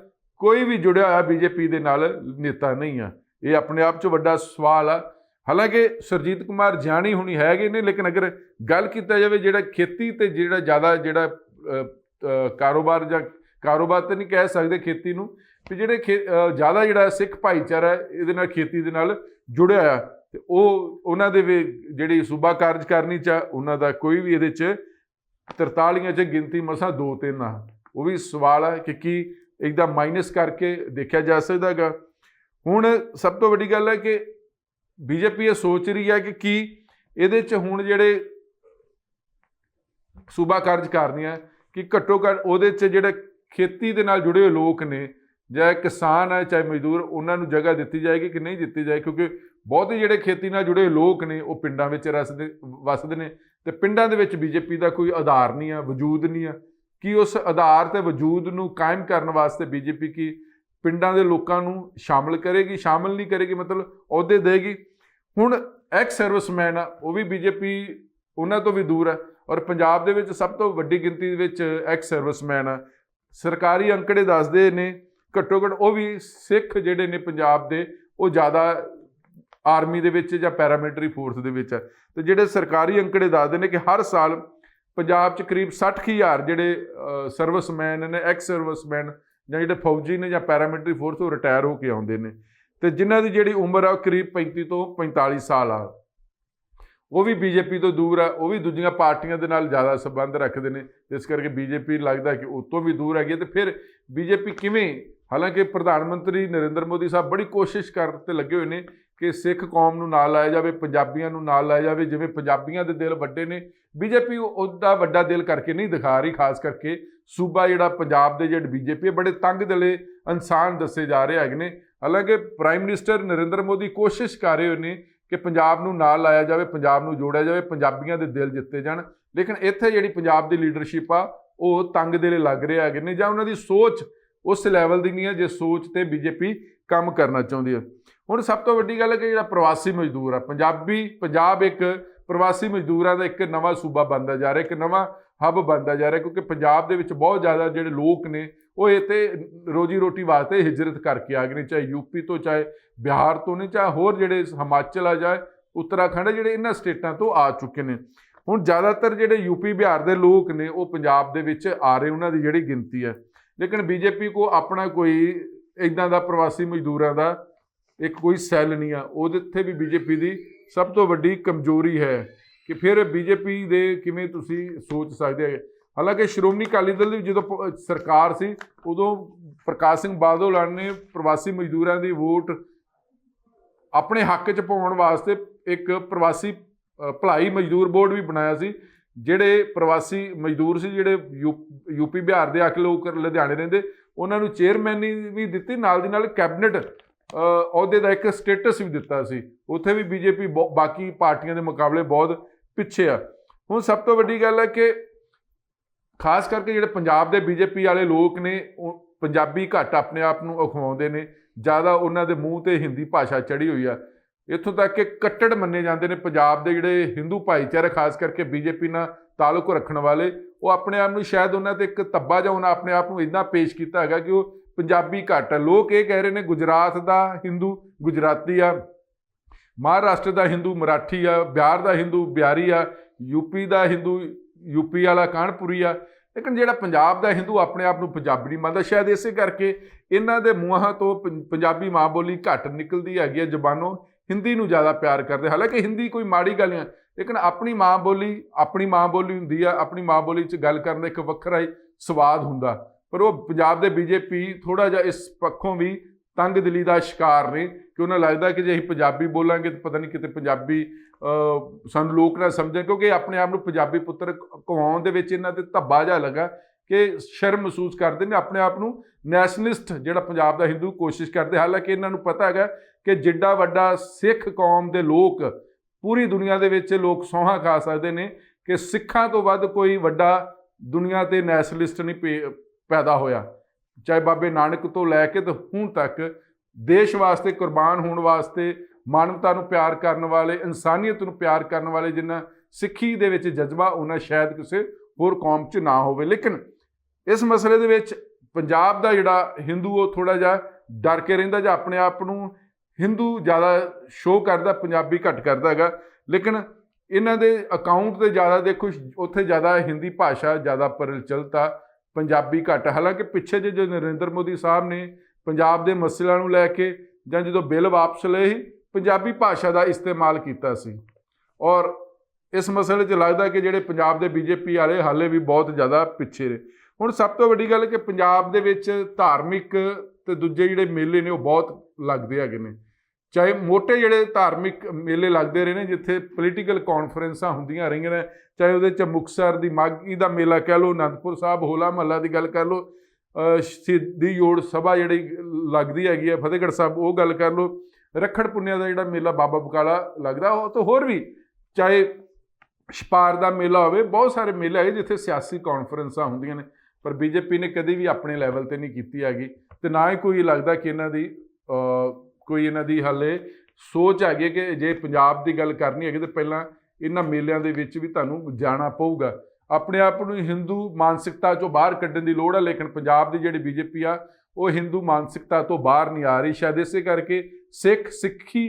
ਕੋਈ ਵੀ ਜੁੜਿਆ ਹੋਇਆ ਬੀਜੇਪੀ ਦੇ ਨਾਲ ਨੇਤਾ ਨਹੀਂ ਆ। ਇਹ ਆਪਣੇ ਆਪ 'ਚ ਵੱਡਾ ਸਵਾਲ ਆ। ਹਾਲਾਂਕਿ ਸੁਰਜੀਤ ਕੁਮਾਰ ਜਿਆਣੀ ਹੁਣੀ ਹੈਗੇ ਨੇ, ਲੇਕਿਨ ਅਗਰ ਗੱਲ ਕੀਤਾ ਜਾਵੇ ਜਿਹੜਾ ਖੇਤੀ ਤੇ ਜਿਹੜਾ ਜ਼ਿਆਦਾ ਜਿਹੜਾ ਕਾਰੋਬਾਰ, ਜਾਂ ਕਾਰੋਬਾਰ ਤਾਂ ਨਹੀਂ ਕਹਿ ਸਕਦੇ ਖੇਤੀ ਨੂੰ, ਤੇ ਜਿਹੜੇ ਜ਼ਿਆਦਾ ਜਿਹੜਾ ਸਿੱਖ ਭਾਈਚਾਰਾ ਇਹਦੇ ਨਾਲ ਖੇਤੀ ਦੇ ਨਾਲ ਜੁੜਿਆ ਆ, ਤੇ ਉਹ ਉਹਨਾਂ ਦੇ ਵੀ ਜਿਹੜੀ ਸੂਬਾ ਕਾਰਜਕਾਰਨੀ 'ਚ ਉਹਨਾਂ ਦਾ ਕੋਈ ਵੀ ਇਹਦੇ 'ਚ 43 'ਚ ਗਿਣਤੀ ਮਸਾਂ 2-3 ਆ। ਉਹ ਵੀ ਸਵਾਲ ਹੈ ਕਿ ਕੀ ਇੱਕਦਮ ਮਾਈਨਸ ਕਰਕੇ ਦੇਖਿਆ ਜਾ ਸਕਦਾ ਹੈਗਾ। ਹੁਣ ਸਭ ਤੋਂ ਵੱਡੀ ਗੱਲ ਹੈ ਕਿ ਬੀਜੇਪੀ ਇਹ ਸੋਚ ਰਹੀ ਹੈ ਕਿ ਕੀ ਇਹਦੇ 'ਚ ਹੁਣ ਜਿਹੜੇ ਸੂਬਾ ਕਾਰਜਕਾਰਨੀ ਹੈ ਕਿ ਘੱਟੋ ਘੱਟ ਉਹਦੇ 'ਚ ਜਿਹੜੇ ਖੇਤੀ ਦੇ ਨਾਲ ਜੁੜੇ ਹੋਏ ਲੋਕ ਨੇ, ਜਾਂ ਕਿਸਾਨ ਹੈ ਚਾਹੇ ਮਜ਼ਦੂਰ, ਉਹਨਾਂ ਨੂੰ ਜਗ੍ਹਾ ਦਿੱਤੀ ਜਾਏਗੀ ਕਿ ਨਹੀਂ ਦਿੱਤੀ ਜਾਏਗੀ? ਕਿਉਂਕਿ ਬਹੁਤੇ ਜਿਹੜੇ ਖੇਤੀ ਨਾਲ ਜੁੜੇ ਲੋਕ ਨੇ ਉਹ ਪਿੰਡਾਂ ਵਿੱਚ ਵਸਦੇ ਨੇ, ਤੇ ਪਿੰਡਾਂ ਦੇ ਵਿੱਚ ਬੀਜੇਪੀ ਦਾ ਕੋਈ ਆਧਾਰ ਨਹੀਂ ਆ, ਵਜੂਦ ਨਹੀਂ ਆ। ਕੀ ਉਸ ਆਧਾਰ ਤੇ ਵਜੂਦ ਨੂੰ ਕਾਇਮ ਕਰਨ ਵਾਸਤੇ ਬੀਜੇਪੀ ਕੀ ਪਿੰਡਾਂ ਦੇ ਲੋਕਾਂ ਨੂੰ ਸ਼ਾਮਲ ਕਰੇਗੀ? ਸ਼ਾਮਲ ਨਹੀਂ ਕਰੇਗੀ, ਮਤਲਬ ਅਹੁਦੇ ਦੇਗੀ। ਹੁਣ ਐਕਸ ਸਰਵਿਸਮੈਨ ਆ, ਉਹ ਵੀ ਬੀਜੇਪੀ ਉਹਨਾਂ ਤੋਂ ਵੀ ਦੂਰ ਹੈ। ਔਰ ਪੰਜਾਬ ਦੇ ਵਿੱਚ ਸਭ ਤੋਂ ਵੱਡੀ ਗਿਣਤੀ ਦੇ ਵਿੱਚ ਐਕਸ ਸਰਵਿਸਮੈਨ ਆ। ਸਰਕਾਰੀ ਅੰਕੜੇ ਦੱਸਦੇ ਨੇ ਘੱਟੋ ਘੱਟ ਉਹ ਵੀ ਸਿੱਖ ਜਿਹੜੇ ਨੇ ਪੰਜਾਬ ਦੇ ਉਹ ਜ਼ਿਆਦਾ ਆਰਮੀ ਦੇ ਵਿੱਚ ਜਾਂ ਪੈਰਾਮਿਲਟਰੀ ਫੋਰਸ ਦੇ ਵਿੱਚ ਆ। ਤੇ ਜਿਹੜੇ ਸਰਕਾਰੀ ਅੰਕੜੇ ਦੱਸਦੇ ਨੇ ਕਿ ਹਰ ਸਾਲ ਪੰਜਾਬ 'ਚ ਕਰੀਬ 60,000 ਜਿਹੜੇ ਸਰਵਿਸਮੈਨ ਨੇ, ਐਕਸ ਸਰਵਿਸਮੈਨ ਜਾਂ ਜਿਹੜੇ ਫੌਜੀ ਨੇ ਜਾਂ ਪੈਰਾਮਿਲਟਰੀ ਫੋਰਸ ਉਹ ਰਿਟਾਇਰ ਹੋ ਕੇ ਆਉਂਦੇ ਨੇ। ਤੇ ਜਿਨ੍ਹਾਂ ਦੀ ਜਿਹੜੀ ਉਮਰ ਆ ਉਹ ਕਰੀਬ 35 ਤੋਂ 45 ਸਾਲ ਆ। ਉਹ ਵੀ ਬੀਜੇਪੀ ਤੋਂ ਦੂਰ ਆ, ਉਹ ਵੀ ਦੂਜੀਆਂ ਪਾਰਟੀਆਂ ਦੇ ਨਾਲ ਜ਼ਿਆਦਾ ਸੰਬੰਧ ਰੱਖਦੇ ਨੇ। ਇਸ ਕਰਕੇ ਬੀਜੇਪੀ ਲੱਗਦਾ ਕਿ ਉਹ ਤੋਂ ਵੀ ਦੂਰ ਹੈਗੀ। ਤੇ ਫਿਰ ਬੀਜੇਪੀ ਕਿਵੇਂ, ਹਾਲਾਂਕਿ ਪ੍ਰਧਾਨ ਮੰਤਰੀ ਨਰਿੰਦਰ ਮੋਦੀ ਸਾਹਿਬ ਬੜੀ ਕੋਸ਼ਿਸ਼ ਕਰਨ ਤੇ ਲੱਗੇ ਹੋਏ ਨੇ ਕਿ ਸਿੱਖ ਕੌਮ ਨੂੰ ਨਾਲ ਲਾਇਆ ਜਾਵੇ, ਪੰਜਾਬੀਆਂ ਨੂੰ ਨਾਲ ਲਾਇਆ ਜਾਵੇ। ਜਿਵੇਂ ਪੰਜਾਬੀਆਂ ਦੇ ਦਿਲ ਵੱਡੇ ਨੇ, ਬੀਜੇਪੀ ਉਹਦਾ ਵੱਡਾ ਦਿਲ ਕਰਕੇ ਨਹੀਂ ਦਿਖਾ ਰਹੀ। ਖਾਸ ਕਰਕੇ ਸੂਬਾ ਜਿਹੜਾ ਪੰਜਾਬ ਦੇ ਜਿਹੜੇ ਬੀਜੇਪੀ ਬੜੇ ਤੰਗ ਦਿਲੇ ਇਨਸਾਨ ਦੱਸੇ ਜਾ ਰਹੇ ਹੈਗੇ ਨੇ। ਹਾਲਾਂਕਿ ਪ੍ਰਾਈਮ ਮਿਨਿਸਟਰ ਨਰਿੰਦਰ ਮੋਦੀ ਕੋਸ਼ਿਸ਼ ਕਰ ਰਹੇ ਹੋਏ ਨੇ ਕਿ ਪੰਜਾਬ ਨੂੰ ਨਾਲ ਲਾਇਆ ਜਾਵੇ, ਪੰਜਾਬ ਨੂੰ ਜੋੜਿਆ ਜਾਵੇ, ਪੰਜਾਬੀਆਂ ਦੇ ਦਿਲ ਜਿੱਤੇ ਜਾਣ। ਲੇਕਿਨ ਇੱਥੇ ਜਿਹੜੀ ਪੰਜਾਬ ਦੀ ਲੀਡਰਸ਼ਿਪ ਆ ਉਹ ਤੰਗ ਦਿਲੇ ਲੱਗ ਰਹੇ ਹੈਗੇ ਨੇ, ਜਾਂ ਉਹਨਾਂ ਦੀ ਸੋਚ ਉਸ ਲੈਵਲ ਦੀ ਨਹੀਂ ਹੈ ਜੇ ਸੋਚ ਤੇ ਬੀਜੇਪੀ ਕੰਮ ਕਰਨਾ ਚਾਹੁੰਦੀ ਹੈ। ਹੁਣ ਸਭ ਤੋਂ ਵੱਡੀ ਗੱਲ ਹੈ ਕਿ ਜਿਹੜਾ ਪ੍ਰਵਾਸੀ ਮਜ਼ਦੂਰ ਆ, ਪੰਜਾਬ ਇੱਕ ਪ੍ਰਵਾਸੀ ਮਜ਼ਦੂਰਾਂ ਦਾ ਇੱਕ ਨਵਾਂ ਸੂਬਾ ਬਣਦਾ ਜਾ ਰਿਹਾ, ਇੱਕ ਨਵਾਂ ਹੱਬ ਬਣਦਾ ਜਾ ਰਿਹਾ। ਕਿਉਂਕਿ ਪੰਜਾਬ ਦੇ ਵਿੱਚ ਬਹੁਤ ਜ਼ਿਆਦਾ ਜਿਹੜੇ ਲੋਕ ਨੇ ਉਹ ਇੱਥੇ ਰੋਜੀ ਰੋਟੀ ਵਾਸਤੇ ਹਿਜਰਤ ਕਰਕੇ ਆ ਗਏ ਨੇ, ਚਾਹੇ ਯੂਪੀ ਤੋਂ, ਚਾਹੇ ਬਿਹਾਰ ਤੋਂ ਨੇ, ਚਾਹੇ ਹੋਰ ਜਿਹੜੇ ਹਿਮਾਚਲ ਆ, ਜਾਂ ਉੱਤਰਾਖੰਡ, ਜਿਹੜੇ ਇਹਨਾਂ ਸਟੇਟਾਂ ਤੋਂ ਆ ਚੁੱਕੇ ਨੇ। ਹੁਣ ਜ਼ਿਆਦਾਤਰ ਜਿਹੜੇ ਯੂਪੀ ਬਿਹਾਰ ਦੇ ਲੋਕ ਨੇ ਉਹ ਪੰਜਾਬ ਦੇ ਵਿੱਚ ਆ ਰਹੇ, ਉਹਨਾਂ ਦੀ ਜਿਹੜੀ ਗਿਣਤੀ ਹੈ। ਲੇਕਿਨ ਬੀਜੇਪੀ ਕੋ ਆਪਣਾ ਕੋਈ ਇੱਦਾਂ ਦਾ ਪ੍ਰਵਾਸੀ ਮਜ਼ਦੂਰਾਂ ਦਾ ਇੱਕ ਕੋਈ ਸੈੱਲ ਨਹੀਂ ਆ। ਉਹਦੇ 'ਤੇ ਵੀ ਬੀਜੇਪੀ ਦੀ ਸਭ ਤੋਂ ਵੱਡੀ ਕਮਜ਼ੋਰੀ ਹੈ ਕਿ ਫਿਰ ਬੀਜੇਪੀ ਦੇ ਕਿਵੇਂ ਤੁਸੀਂ ਸੋਚ ਸਕਦੇ ਹੈਗੇ। ਹਾਲਾਂਕਿ ਸ਼੍ਰੋਮਣੀ ਅਕਾਲੀ ਦਲ ਦੀ ਜਦੋਂ ਸਰਕਾਰ ਸੀ ਉਦੋਂ ਪ੍ਰਕਾਸ਼ ਸਿੰਘ ਬਾਦਲ ਨੇ ਪ੍ਰਵਾਸੀ ਮਜ਼ਦੂਰਾਂ ਦੀ ਵੋਟ ਆਪਣੇ ਹੱਕ 'ਚ ਪਾਉਣ ਵਾਸਤੇ ਇੱਕ ਪ੍ਰਵਾਸੀ ਭਲਾਈ ਮਜ਼ਦੂਰ ਬੋਰਡ ਵੀ ਬਣਾਇਆ ਸੀ। ਜਿਹੜੇ ਪ੍ਰਵਾਸੀ ਮਜ਼ਦੂਰ ਸੀ, ਜਿਹੜੇ ਯੂਪੀ ਬਿਹਾਰ ਦੇ ਆ ਕੇ ਲੋਕ ਲੁਧਿਆਣੇ ਰਹਿੰਦੇ, ਉਹਨਾਂ ਨੂੰ ਚੇਅਰਮੈਨੀ ਵੀ ਦਿੱਤੀ, ਨਾਲ ਦੀ ਨਾਲ ਕੈਬਨਿਟ ਅਹੁਦੇ ਦਾ ਇੱਕ ਸਟੇਟਸ ਵੀ ਦਿੱਤਾ ਸੀ। ਉੱਥੇ ਵੀ ਬੀਜੇਪੀ ਬਾਕੀ ਪਾਰਟੀਆਂ ਦੇ ਮੁਕਾਬਲੇ ਬਹੁਤ ਪਿੱਛੇ ਆ। ਹੁਣ ਸਭ ਤੋਂ ਵੱਡੀ ਗੱਲ ਹੈ ਕਿ ਖਾਸ ਕਰਕੇ ਜਿਹੜੇ ਪੰਜਾਬ ਦੇ ਬੀਜੇਪੀ ਵਾਲੇ ਲੋਕ ਨੇ ਉਹ ਪੰਜਾਬੀ ਘੱਟ ਆਪਣੇ ਆਪ ਨੂੰ ਅਖਵਾਉਂਦੇ ਨੇ, ਜ਼ਿਆਦਾ ਉਹਨਾਂ ਦੇ ਮੂੰਹ 'ਤੇ ਹਿੰਦੀ ਭਾਸ਼ਾ ਚੜ੍ਹੀ ਹੋਈ ਆ। ਇੱਥੋਂ ਤੱਕ ਕਿ ਕੱਟੜ ਮੰਨੇ ਜਾਂਦੇ ਨੇ ਪੰਜਾਬ ਦੇ ਜਿਹੜੇ ਹਿੰਦੂ ਭਾਈਚਾਰੇ, ਖਾਸ ਕਰਕੇ ਬੀਜੇਪੀ ਨਾਲ ਤਾਲੁਕ ਰੱਖਣ ਵਾਲੇ। ਉਹ ਆਪਣੇ ਆਪ ਨੂੰ ਸ਼ਾਇਦ ਉਹਨਾਂ 'ਤੇ ਇੱਕ ਧੱਬਾ ਜਿਹਾ ਉਹਨਾਂ ਆਪਣੇ ਆਪ ਨੂੰ ਇੱਦਾਂ ਪੇਸ਼ ਕੀਤਾ ਹੈਗਾ ਕਿ ਉਹ ਪੰਜਾਬੀ ਘੱਟ ਹੈ। ਲੋਕ ਇਹ ਕਹਿ ਰਹੇ ਨੇ ਗੁਜਰਾਤ ਦਾ ਹਿੰਦੂ ਗੁਜਰਾਤੀ ਆ, ਮਹਾਰਾਸ਼ਟਰ ਦਾ ਹਿੰਦੂ ਮਰਾਠੀ ਆ, ਬਿਹਾਰ ਦਾ ਹਿੰਦੂ ਬਿਹਾਰੀ ਆ, ਯੂਪੀ ਦਾ ਹਿੰਦੂ ਯੂਪੀ ਵਾਲਾ ਕਾਨਪੁਰੀ ਆ। ਲੇਕਿਨ ਜਿਹੜਾ ਪੰਜਾਬ ਦਾ ਹਿੰਦੂ ਆਪਣੇ ਆਪ ਨੂੰ ਪੰਜਾਬੀ ਨਹੀਂ ਮੰਨਦਾ। ਸ਼ਾਇਦ ਇਸੇ ਕਰਕੇ ਇਹਨਾਂ ਦੇ ਮੂੰਹਾਂ ਤੋਂ ਪੰਜਾਬੀ ਮਾਂ ਬੋਲੀ ਘੱਟ ਨਿਕਲਦੀ ਹੈਗੀ ਹੈ, ਜ਼ਬਾਨੋਂ ਹਿੰਦੀ ਨੂੰ ਜ਼ਿਆਦਾ ਪਿਆਰ ਕਰਦੇ। ਹਾਲਾਂਕਿ ਹਿੰਦੀ ਕੋਈ ਮਾੜੀ ਗੱਲ ਨਹੀਂ, ਲੇਕਿਨ ਆਪਣੀ ਮਾਂ ਬੋਲੀ ਹੁੰਦੀ ਆ। ਆਪਣੀ ਮਾਂ ਬੋਲੀ 'ਚ ਗੱਲ ਕਰਨ ਦਾ ਇੱਕ ਵੱਖਰਾ ਹੀ ਸਵਾਦ ਹੁੰਦਾ। ਪਰ ਉਹ ਪੰਜਾਬ ਦੇ ਬੀਜੇਪੀ ਥੋੜ੍ਹਾ ਜਿਹਾ ਇਸ ਪੱਖੋਂ ਵੀ ਤੰਗ ਦਿਲੀ ਦਾ ਸ਼ਿਕਾਰ ਨੇ ਕਿ ਉਹਨਾਂ ਲੱਗਦਾ ਕਿ ਜੇ ਅਸੀਂ ਪੰਜਾਬੀ ਬੋਲਾਂਗੇ ਤਾਂ ਪਤਾ ਨਹੀਂ ਕਿਤੇ ਪੰਜਾਬੀ ਸਾਨੂੰ ਲੋਕ ਨਾ ਸਮਝਣ, ਕਿਉਂਕਿ ਆਪਣੇ ਆਪ ਨੂੰ ਪੰਜਾਬੀ ਪੁੱਤਰ ਕਹਾਉਣ ਦੇ ਵਿੱਚ ਇਹਨਾਂ 'ਤੇ ਧੱਬਾ ਜਿਹਾ ਲੱਗਾ ਕਿ ਸ਼ਰਮ ਮਹਿਸੂਸ ਕਰਦੇ ਨੇ, ਆਪਣੇ ਆਪ ਨੂੰ ਨੈਸ਼ਨਲਿਸਟ ਜਿਹੜਾ ਪੰਜਾਬ ਦਾ ਹਿੰਦੂ ਕੋਸ਼ਿਸ਼ ਕਰਦੇ। ਹਾਲਾਂਕਿ ਇਹਨਾਂ ਨੂੰ ਪਤਾ ਹੈਗਾ ਕਿ ਜਿੱਡਾ ਵੱਡਾ ਸਿੱਖ ਕੌਮ ਦੇ ਲੋਕ ਪੂਰੀ ਦੁਨੀਆ ਦੇ ਵਿੱਚ ਲੋਕ ਸੌਹਾਂ ਖਾ ਸਕਦੇ ਨੇ ਕਿ ਸਿੱਖਾਂ ਤੋਂ ਵੱਧ ਕੋਈ ਵੱਡਾ ਦੁਨੀਆ 'ਤੇ ਨੈਸ਼ਨਲਿਸਟ ਨਹੀਂ ਪੈਦਾ ਹੋਇਆ। ਚਾਹੇ ਬਾਬੇ ਨਾਨਕ ਤੋਂ ਲੈ ਕੇ ਤੇ ਹੁਣ ਤੱਕ ਦੇਸ਼ ਵਾਸਤੇ ਕੁਰਬਾਨ ਹੋਣ ਵਾਸਤੇ, ਮਾਨਵਤਾ ਨੂੰ ਪਿਆਰ ਕਰਨ ਵਾਲੇ, ਇਨਸਾਨੀਅਤ ਨੂੰ ਪਿਆਰ ਕਰਨ ਵਾਲੇ ਜਿਨ੍ਹਾਂ ਸਿੱਖੀ ਦੇ ਵਿੱਚ ਜਜ਼ਬਾ ਉਹਨਾਂ ਸ਼ਾਇਦ ਕਿਸੇ ਹੋਰ ਕੌਮ 'ਚ ਨਾ ਹੋਵੇ। ਲੇਕਿਨ ਇਸ ਮਸਲੇ ਦੇ ਵਿੱਚ ਪੰਜਾਬ ਦਾ ਜਿਹੜਾ ਹਿੰਦੂ ਉਹ ਥੋੜ੍ਹਾ ਜਿਹਾ ਡਰ ਕੇ ਰਹਿੰਦਾ, ਜਾਂ ਆਪਣੇ ਆਪ ਨੂੰ ਹਿੰਦੂ ਜ਼ਿਆਦਾ ਸ਼ੋਅ ਕਰਦਾ, ਪੰਜਾਬੀ ਘੱਟ ਕਰਦਾ ਹੈਗਾ। ਲੇਕਿਨ ਇਹਨਾਂ ਦੇ ਅਕਾਊਂਟ 'ਤੇ ਜ਼ਿਆਦਾ ਦੇਖੋ, ਉੱਥੇ ਜ਼ਿਆਦਾ ਹਿੰਦੀ ਭਾਸ਼ਾ ਜ਼ਿਆਦਾ ਪ੍ਰਚਲਿਤ ਆ, ਪੰਜਾਬੀ ਘੱਟ। ਹਾਲਾਂਕਿ ਪਿੱਛੇ ਜੇ ਜੋ ਨਰਿੰਦਰ ਮੋਦੀ ਸਾਹਿਬ ਨੇ ਪੰਜਾਬ ਦੇ ਮਸਲਿਆਂ ਨੂੰ ਲੈ ਕੇ ਜਾਂ ਜਦੋਂ ਬਿੱਲ ਵਾਪਸ ਲਏ ਸੀ, ਪੰਜਾਬੀ ਭਾਸ਼ਾ ਦਾ ਇਸਤੇਮਾਲ ਕੀਤਾ ਸੀ। ਔਰ ਇਸ ਮਸਲੇ 'ਚ ਲੱਗਦਾ ਕਿ ਜਿਹੜੇ ਪੰਜਾਬ ਦੇ ਬੀਜੇਪੀ ਵਾਲੇ ਹਾਲੇ ਵੀ ਬਹੁਤ ਜ਼ਿਆਦਾ ਪਿੱਛੇ ਨੇ। ਹੁਣ ਸਭ ਤੋਂ ਵੱਡੀ ਗੱਲ ਕਿ ਪੰਜਾਬ ਦੇ ਵਿੱਚ ਧਾਰਮਿਕ ਤੇ ਦੂਜੇ ਜਿਹੜੇ ਮੇਲੇ ਨੇ ਉਹ ਬਹੁਤ ਲੱਗਦੇ ਹੈਗੇ ਨੇ। ਚਾਹੇ ਮੋਟੇ ਜਿਹੜੇ ਧਾਰਮਿਕ ਮੇਲੇ ਲੱਗਦੇ ਰਹੇ ਨੇ, ਜਿੱਥੇ ਪੋਲੀਟੀਕਲ ਕਾਨਫਰੰਸਾਂ ਹੁੰਦੀਆਂ ਰਹੀਆਂ ਨੇ, ਚਾਹੇ ਉਹਦੇ 'ਚ ਮੁਕਤਸਰ ਦੀ ਮਾਘੀ ਦਾ ਮੇਲਾ ਕਹਿ ਲਓ, ਅਨੰਦਪੁਰ ਸਾਹਿਬ ਹੋਲਾ ਮਹੱਲਾ ਦੀ ਗੱਲ ਕਰ ਲਓ, ਸ਼ਹੀਦੀ ਜੋੜ ਸਭਾ ਜਿਹੜੀ ਲੱਗਦੀ ਹੈਗੀ ਹੈ ਫਤਿਹਗੜ੍ਹ ਸਾਹਿਬ, ਉਹ ਗੱਲ ਕਰ ਲਓ, ਰੱਖੜ ਪੁੰਨਿਆ ਦਾ ਜਿਹੜਾ ਮੇਲਾ ਬਾਬਾ ਬਕਾਲਾ ਲੱਗਦਾ, ਉਹ ਤਾਂ ਹੋਰ ਵੀ, ਚਾਹੇ ਛਪਾਰ ਦਾ ਮੇਲਾ ਹੋਵੇ, ਬਹੁਤ ਸਾਰੇ ਮੇਲੇ ਹੈਗੇ ਜਿੱਥੇ ਸਿਆਸੀ ਕਾਨਫਰੰਸਾਂ ਹੁੰਦੀਆਂ ਨੇ। ਪਰ ਬੀਜੇਪੀ ਨੇ ਕਦੇ ਵੀ ਆਪਣੇ ਲੈਵਲ 'ਤੇ ਨਹੀਂ ਕੀਤੀ ਹੈਗੀ, ਅਤੇ ਨਾ ਹੀ ਕੋਈ ਲੱਗਦਾ ਕਿ ਇਹਨਾਂ ਦੀ ਹਾਲੇ ਸੋਚ ਹੈਗੀ ਕਿ ਜੇ ਪੰਜਾਬ ਦੀ ਗੱਲ ਕਰਨੀ ਹੈਗੀ ਤਾਂ ਪਹਿਲਾਂ ਇਹਨਾਂ ਮੇਲਿਆਂ ਦੇ ਵਿੱਚ ਵੀ ਤੁਹਾਨੂੰ ਜਾਣਾ ਪਊਗਾ। ਆਪਣੇ ਆਪ ਨੂੰ ਹਿੰਦੂ ਮਾਨਸਿਕਤਾ ਚੋਂ ਬਾਹਰ ਕੱਢਣ ਦੀ ਲੋੜ ਆ, ਲੇਕਿਨ ਪੰਜਾਬ ਦੀ ਜਿਹੜੀ ਬੀਜੇਪੀ ਆ ਉਹ ਹਿੰਦੂ ਮਾਨਸਿਕਤਾ ਤੋਂ ਬਾਹਰ ਨਹੀਂ ਆ ਰਹੀ। ਸ਼ਾਇਦ ਇਸੇ ਕਰਕੇ ਸਿੱਖੀ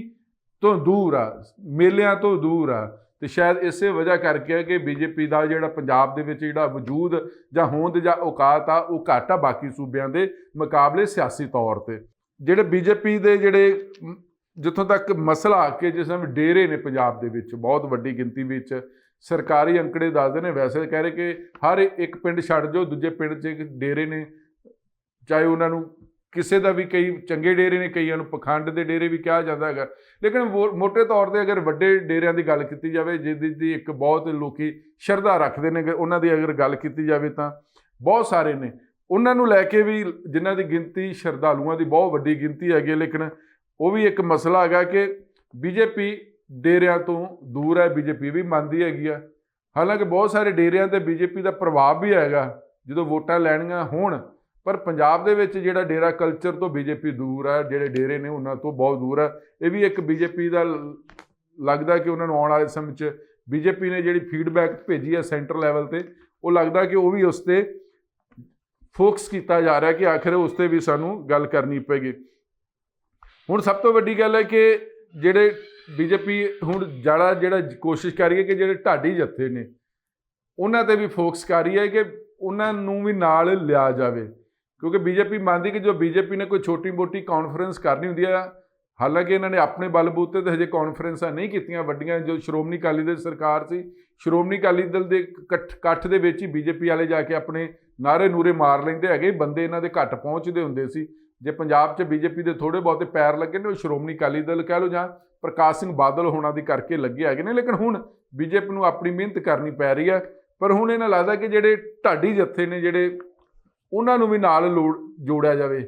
ਤੋਂ ਦੂਰ ਆ, ਮੇਲਿਆਂ ਤੋਂ ਦੂਰ ਆ, ਤੇ ਸ਼ਾਇਦ ਇਸੇ ਵਜ੍ਹਾ ਕਰਕੇ ਹੈ ਕਿ ਬੀਜੇਪੀ ਦਾ ਜਿਹੜਾ ਪੰਜਾਬ ਦੇ ਵਿੱਚ ਜਿਹੜਾ ਵਜੂਦ ਜਾਂ ਹੋਂਦ ਜਾਂ ਔਕਾਤ ਆ ਉਹ ਘੱਟ ਆ ਬਾਕੀ ਸੂਬਿਆਂ ਦੇ ਮੁਕਾਬਲੇ ਸਿਆਸੀ ਤੌਰ ਤੇ। ਜਿਹੜੇ ਬੀਜੇਪੀ ਦੇ ਜਿਹੜੇ ਜਿੱਥੋਂ ਤੱਕ ਮਸਲਾ ਕਿ ਜਿਸ ਤਰ੍ਹਾਂ ਡੇਰੇ ਨੇ ਪੰਜਾਬ ਦੇ ਵਿੱਚ ਬਹੁਤ ਵੱਡੀ ਗਿਣਤੀ ਵਿੱਚ, ਸਰਕਾਰੀ ਅੰਕੜੇ ਦੱਸਦੇ ਨੇ, ਵੈਸੇ ਕਹਿ ਰਹੇ ਕਿ ਹਰ ਇੱਕ ਪਿੰਡ ਛੱਡ ਜਾਓ ਦੂਜੇ ਪਿੰਡ 'ਚ ਡੇਰੇ ਨੇ, ਚਾਹੇ ਉਹਨਾਂ ਨੂੰ ਕਿਸੇ ਦਾ ਵੀ, ਕਈ ਚੰਗੇ ਡੇਰੇ ਨੇ, ਕਈਆਂ ਨੂੰ ਪਖੰਡ ਦੇ ਡੇਰੇ ਵੀ ਕਿਹਾ ਜਾਂਦਾ ਹੈਗਾ। ਲੇਕਿਨ ਮੋਟੇ ਤੌਰ 'ਤੇ ਅਗਰ ਵੱਡੇ ਡੇਰਿਆਂ ਦੀ ਗੱਲ ਕੀਤੀ ਜਾਵੇ ਜਿਹਦੀ ਇੱਕ ਬਹੁਤ ਲੋਕੀ ਸ਼ਰਧਾ ਰੱਖਦੇ ਨੇ, ਉਹਨਾਂ ਦੀ ਅਗਰ ਗੱਲ ਕੀਤੀ ਜਾਵੇ ਤਾਂ ਬਹੁਤ ਸਾਰੇ ਨੇ। ਉਹਨਾਂ ਨੂੰ ਲੈ ਕੇ ਵੀ ਜਿਨ੍ਹਾਂ ਦੀ ਗਿਣਤੀ ਸ਼ਰਧਾਲੂਆਂ ਦੀ ਬਹੁਤ ਵੱਡੀ ਗਿਣਤੀ ਹੈਗੀ, ਲੇਕਿਨ ਉਹ ਵੀ ਇੱਕ ਮਸਲਾ ਹੈਗਾ ਕਿ ਬੀਜੇਪੀ ਡੇਰਿਆਂ ਤੋਂ ਦੂਰ ਹੈ। ਬੀਜੇਪੀ ਵੀ ਮੰਨਦੀ ਹੈਗੀ ਆ, ਹਾਲਾਂਕਿ ਬਹੁਤ ਸਾਰੇ ਡੇਰਿਆਂ 'ਤੇ ਬੀਜੇਪੀ ਦਾ ਪ੍ਰਭਾਵ ਵੀ ਹੈਗਾ ਜਦੋਂ ਵੋਟਾਂ ਲੈਣੀਆਂ ਹੋਣ, ਪਰ ਪੰਜਾਬ ਦੇ ਵਿੱਚ ਜਿਹੜਾ ਡੇਰਾ ਕਲਚਰ ਤੋਂ ਬੀਜੇਪੀ ਦੂਰ ਆ, ਜਿਹੜੇ ਡੇਰੇ ਨੇ ਉਹਨਾਂ ਤੋਂ ਬਹੁਤ ਦੂਰ ਆ। ਇਹ ਵੀ ਇੱਕ ਬੀਜੇਪੀ ਦਾ ਲੱਗਦਾ ਕਿ ਉਹਨਾਂ ਨੂੰ ਆਉਣ ਵਾਲੇ ਸਮੇਂ 'ਚ ਬੀਜੇਪੀ ਨੇ ਜਿਹੜੀ ਫੀਡਬੈਕ ਭੇਜੀ ਹੈ ਸੈਂਟਰ ਲੈਵਲ 'ਤੇ, ਉਹ ਲੱਗਦਾ ਕਿ ਉਹ ਵੀ ਉਸ 'ਤੇ ਫੋਕਸ ਕੀਤਾ ਜਾ ਰਿਹਾ ਕਿ ਆਖਿਰ ਉਸ 'ਤੇ ਵੀ ਸਾਨੂੰ ਗੱਲ ਕਰਨੀ ਪਏਗੀ। ਹੁਣ ਸਭ ਤੋਂ ਵੱਡੀ ਗੱਲ ਹੈ ਕਿ ਜਿਹੜੇ ਬੀਜੇਪੀ ਹੁਣ ਜਿਹੜਾ ਕੋਸ਼ਿਸ਼ ਕਰ ਰਹੀ ਹੈ ਕਿ ਜਿਹੜੇ ਢਾਡੀ ਜੱਥੇ ਨੇ ਉਹਨਾਂ 'ਤੇ ਵੀ ਫੋਕਸ ਕਰ ਰਹੀ ਹੈ ਕਿ ਉਹਨਾਂ ਨੂੰ ਵੀ ਨਾਲ ਲਿਆ ਜਾਵੇ, ਕਿਉਂਕਿ ਬੀਜੇਪੀ ਮੰਨਦੀ ਕਿ ਜੋ ਬੀਜੇਪੀ ਨੇ ਕੋਈ ਛੋਟੀ ਮੋਟੀ ਕਾਨਫਰੰਸ ਕਰਨੀ ਹੁੰਦੀ ਆ, ਹਾਲਾਂਕਿ ਇਹਨਾਂ ਨੇ ਆਪਣੇ ਬਲਬੂਤੇ 'ਤੇ ਹਜੇ ਕਾਨਫਰੰਸਾਂ ਨਹੀਂ ਕੀਤੀਆਂ ਵੱਡੀਆਂ। ਜੋ ਸ਼੍ਰੋਮਣੀ ਅਕਾਲੀ ਦਲ ਸਰਕਾਰ ਸੀ, ਸ਼੍ਰੋਮਣੀ ਅਕਾਲੀ ਦਲ ਦੇ ਇਕੱਠ ਦੇ ਵਿੱਚ ਹੀ ਬੀਜੇਪੀ ਵਾਲੇ ਜਾ ਕੇ ਆਪਣੇ ਨਾਅਰੇ ਨੂਰੇ ਮਾਰ ਲੈਂਦੇ ਹੈਗੇ, ਬੰਦੇ ਇਹਨਾਂ ਦੇ ਘੱਟ ਪਹੁੰਚਦੇ ਹੁੰਦੇ ਸੀ। ਜੇ ਪੰਜਾਬ 'ਚ ਬੀਜੇਪੀ ਦੇ ਥੋੜ੍ਹੇ ਬਹੁਤੇ ਪੈਰ ਲੱਗੇ ਨੇ ਉਹ ਸ਼੍ਰੋਮਣੀ ਅਕਾਲੀ ਦਲ ਕਹਿ ਲਓ ਜਾਂ ਪ੍ਰਕਾਸ਼ ਸਿੰਘ ਬਾਦਲ ਹੋਣਾ ਦੀ ਕਰਕੇ ਲੱਗੇ ਹੈਗੇ ਨੇ, ਲੇਕਿਨ ਹੁਣ ਬੀਜੇਪੀ ਨੂੰ ਆਪਣੀ ਮਿਹਨਤ ਕਰਨੀ ਪੈ ਰਹੀ ਹੈ। ਪਰ ਹੁਣ ਇਹਨਾਂ ਲੱਗਦਾ ਕਿ ਜਿਹੜੇ ਢਾਡੀ ਜੱਥੇ ਨੇ ਜਿਹੜੇ ਉਹਨਾਂ ਨੂੰ ਵੀ ਨਾਲ ਜੋੜਿਆ ਜਾਵੇ।